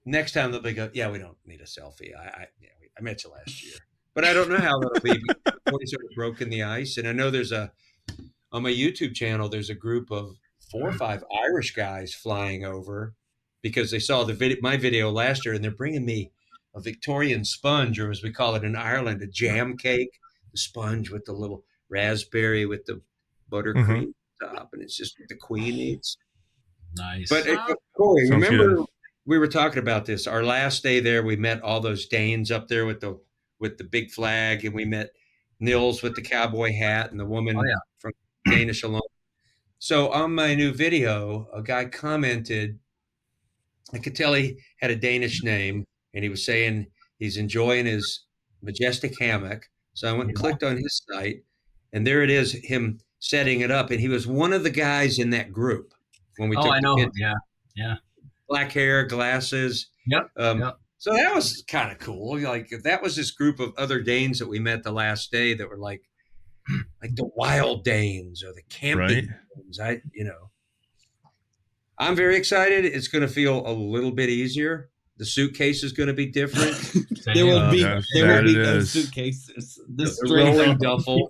next time they'll be go, yeah, we don't need a selfie. I met you last year. But I don't know how that'll be. We've already sort of broken the ice. And I know on my YouTube channel, there's a group of 4 or 5 Irish guys flying over because they saw my video last year, and they're bringing me a Victorian sponge, or as we call it in Ireland, a jam cake, the sponge with the little raspberry with the buttercream top, and it's just what the Queen eats. Nice. But Kory, Sounds remember good. we were talking about this. Our last day there, we met all those Danes up there with the big flag, and we met Nils with the cowboy hat and the woman from Danish alone. So on my new video, a guy commented, I could tell he had a Danish name, and he was saying he's enjoying his Majestic Hammock. So I went and clicked on his site, and there it is, him setting it up. And he was one of the guys in that group when we took I the know. picture. Yeah. Black hair, glasses. Yep. So that was kind of cool. Like, that was this group of other Danes that we met the last day that were like the wild Danes or the camping Danes. I'm very excited. It's going to feel a little bit easier. The suitcase is going to be different. There will be no is. suitcases. The rolling duffel.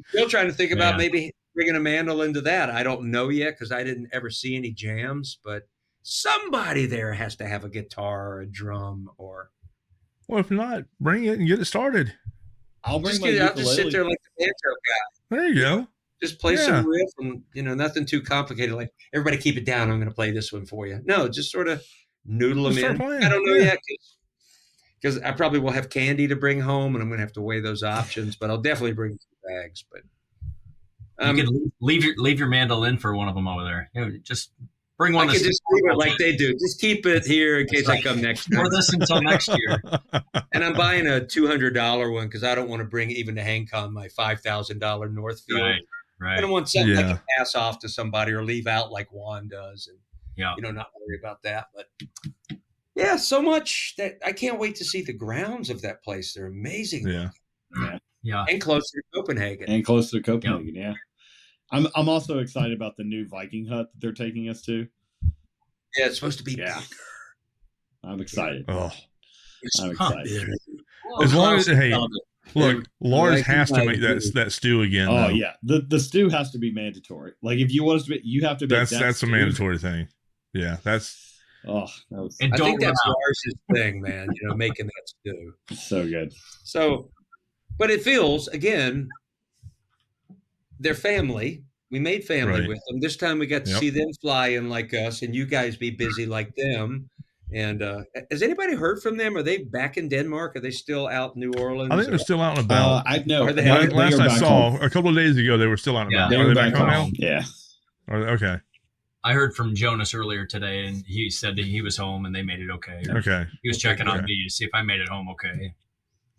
Still trying to think about maybe bringing a mandolin to that. I don't know yet because I didn't ever see any jams, but somebody there has to have a guitar or a drum or. Well, if not, bring it and get it started. I'll just sit there like the banjo guy. There you go. Just play some riff and, nothing too complicated. Like, everybody keep it down. I'm going to play this one for you. No, just sort of noodle them in. Playing. I don't know yet because I probably will have candy to bring home, and I'm going to have to weigh those options, but I'll definitely bring 2 bags. But You could leave your mandolin for one of them over there. Just bring one. I could just leave it like they do. Just keep it here in case I come next time. Or this until next year. And I'm buying a $200 one because I don't want to bring even to HangCon my $5,000 Northfield. Right. I don't want something I can pass off to somebody or leave out like Juan does, and not worry about that. But yeah, so much that I can't wait to see the grounds of that place. They're amazing. Yeah. And close to Copenhagen. Yeah. I'm also excited about the new Viking hut that they're taking us to. Yeah, it's supposed to be bigger. I'm excited. Oh, I'm excited. As long as look, Lars has to make that stew again. Oh yeah, the stew has to be mandatory. Like, if you want us to, you have to. That's a mandatory thing. Yeah, that's. Oh, I think that's Lars's thing, man. Making that stew. So good. So, but it feels, again, they're family. We made family with them. This time we got to see them fly in like us, and you guys be busy like them. And has anybody heard from them? Are they back in Denmark? Are they still out in New Orleans? I think they're still out and about. I know. Last I saw, a couple of days ago, they were still out and about. Are they back home now? Yeah. Okay. I heard from Jonas earlier today, and he said that he was home and they made it okay. Okay. He was checking on me to see if I made it home okay.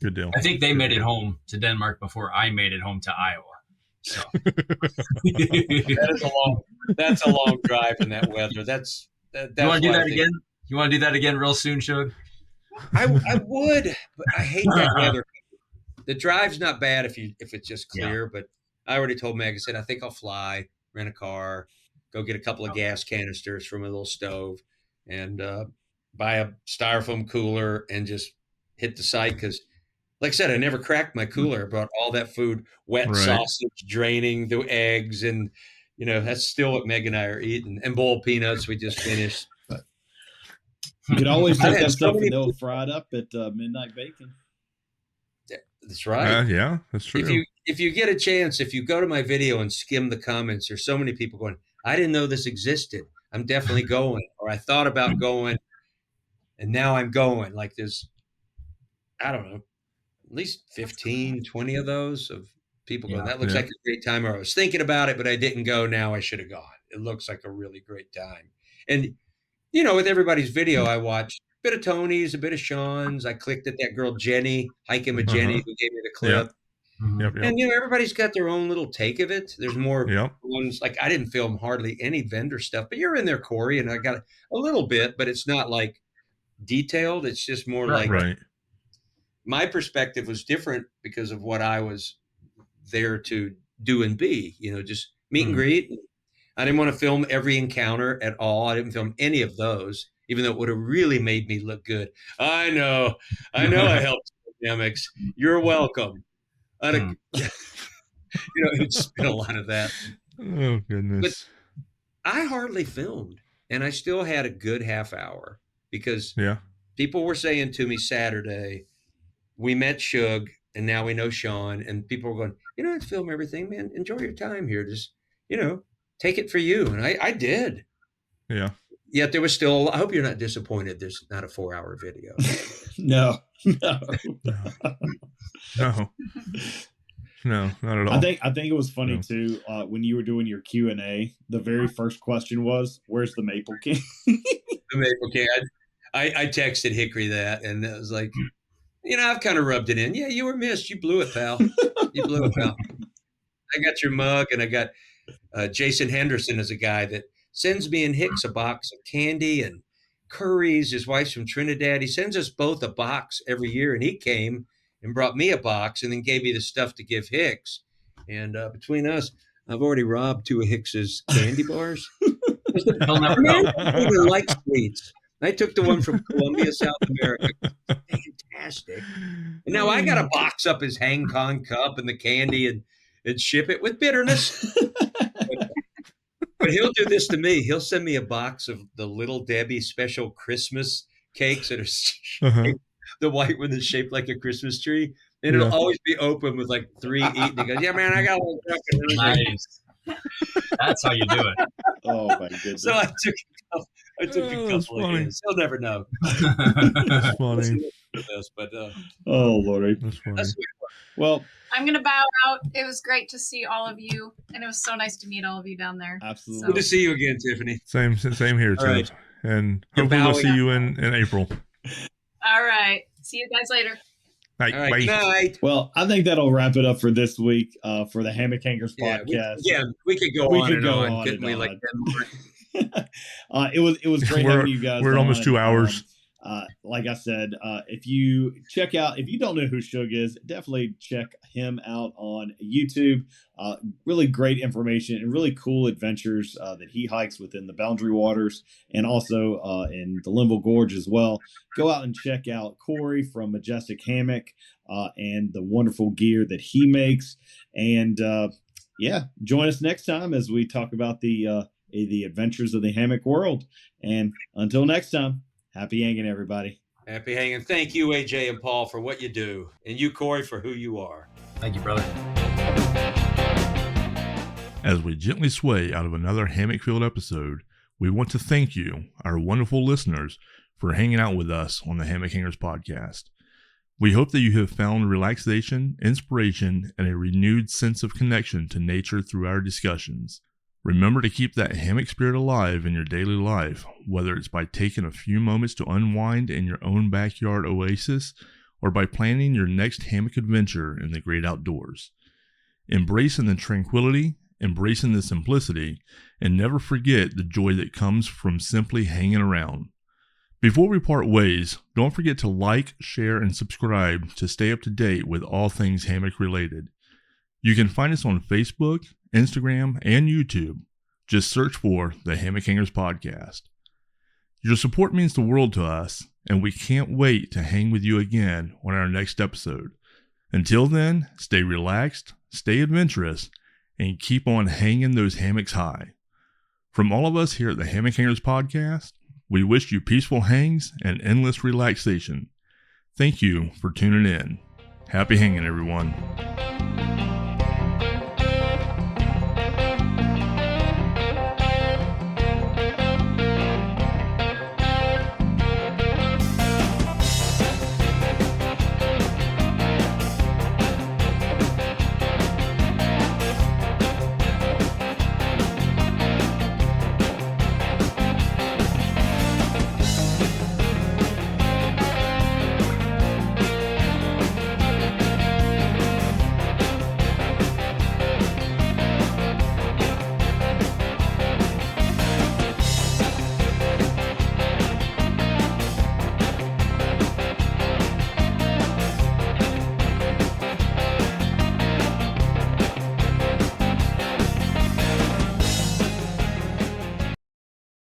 Good deal. I think they made it home to Denmark before I made it home to Iowa. So That's a long drive in that weather. That's you want to do that again? You want to do that again real soon, Shug? I would, but I hate that weather. The drive's not bad if it's just clear, but I already told Meg, I said, I think I'll fly, rent a car, go get a couple of gas canisters from a little stove, and buy a styrofoam cooler and just hit the site. Because, like I said, I never cracked my cooler. I brought all that food, wet sausage, draining the eggs, and that's still what Meg and I are eating. And boiled peanuts we just finished. But you could always take that stuff and they'll fry it up at Midnight Bacon. That's right. Yeah, that's true. If you get a chance, if you go to my video and skim the comments, there's so many people going, I didn't know this existed. I'm definitely going. Or I thought about going, and now I'm going. Like there's, I don't know, at least 15, 20 of those of people going, that looks like a great time. Or I was thinking about it, but I didn't go. Now I should have gone. It looks like a really great time. And, with everybody's video, I watched a bit of Tony's, a bit of Sean's. I clicked at that girl, Jenny, Hiking with Jenny, who gave me the clip. Yep. And, everybody's got their own little take of it. There's more ones, like I didn't film hardly any vendor stuff, but you're in there, Kory, and I got a little bit, but it's not like detailed. It's just more like my perspective was different because of what I was there to do and be, just meet and greet. I didn't want to film every encounter at all. I didn't film any of those, even though it would have really made me look good. I know I helped hammocks. You're welcome. It's been a lot of that. Oh, goodness. But I hardly filmed, and I still had a good half hour because people were saying to me Saturday, we met Shug, and now we know Sean, and people were going, let's film everything, man. Enjoy your time here. Just, take it for you. And I did. Yeah. Yet there was still, I hope you're not disappointed there's not a 4-hour video. No, not at all. I think it was funny too, when you were doing your Q&A, the very first question was, where's the Maple King? The Maple King. I texted Hickory that, and it was like, I've kind of rubbed it in. Yeah, you were missed. You blew it, pal. You blew it, pal. I got your mug, and I got Jason Henderson is a guy that sends me and Hicks a box of candy and curries. His wife's from Trinidad. He sends us both a box every year, and he came and brought me a box and then gave me the stuff to give Hicks. And between us, I've already robbed 2 of Hicks's candy bars. He'll never know. I even like sweets. I took the one from Colombia, South America. Fantastic. And now I got to box up his HangCon cup and the candy and ship it with bitterness. But he'll do this to me. He'll send me a box of the Little Debbie special Christmas cakes that are the white one that's shaped like a Christmas tree. And it'll always be open with like 3 eaten. He goes, yeah, man, I got a little nice. That's how you do it. Oh, my goodness. So I took a couple of his. He'll never know. That's funny. But, oh, Lordy. That's funny. Well, I'm going to bow out. It was great to see all of you, and it was so nice to meet all of you down there. Absolutely. Good to see you again, Tiffany. Same here, too. Right. And hopefully we'll see you in April. All right. See you guys later. All right. All right. Good night. Well, I think that'll wrap it up for this week for the Hammock Hangers podcast. We could go on and on. Couldn't we? Like it was great having you guys. We're almost 2 hours. Like I said, if you don't know who Shug is, definitely check him out on YouTube. Really great information and really cool adventures that he hikes within the Boundary Waters and also in the Linville Gorge as well. Go out and check out Kory from Majestic Hammock and the wonderful gear that he makes. And join us next time as we talk about the adventures of the hammock world. And until next time. Happy hanging, everybody. Happy hanging. Thank you, AJ and Paul, for what you do. And you, Kory, for who you are. Thank you, brother. As we gently sway out of another Hammock Field episode, we want to thank you, our wonderful listeners, for hanging out with us on the Hammock Hangers Podcast. We hope that you have found relaxation, inspiration, and a renewed sense of connection to nature through our discussions. Remember to keep that hammock spirit alive in your daily life, whether it's by taking a few moments to unwind in your own backyard oasis or by planning your next hammock adventure in the great outdoors. Embracing the tranquility, embracing the simplicity, and never forget the joy that comes from simply hanging around. Before we part ways, don't forget to like, share, and subscribe to stay up to date with all things hammock related. You can find us on Facebook, Instagram, and YouTube. Just search for the Hammock Hangers Podcast. Your support means the world to us, and we can't wait to hang with you again on our next episode. Until then, stay relaxed, stay adventurous, and keep on hanging those hammocks high. From all of us here at the Hammock Hangers Podcast, we wish you peaceful hangs and endless relaxation. Thank you for tuning in. Happy hanging, everyone.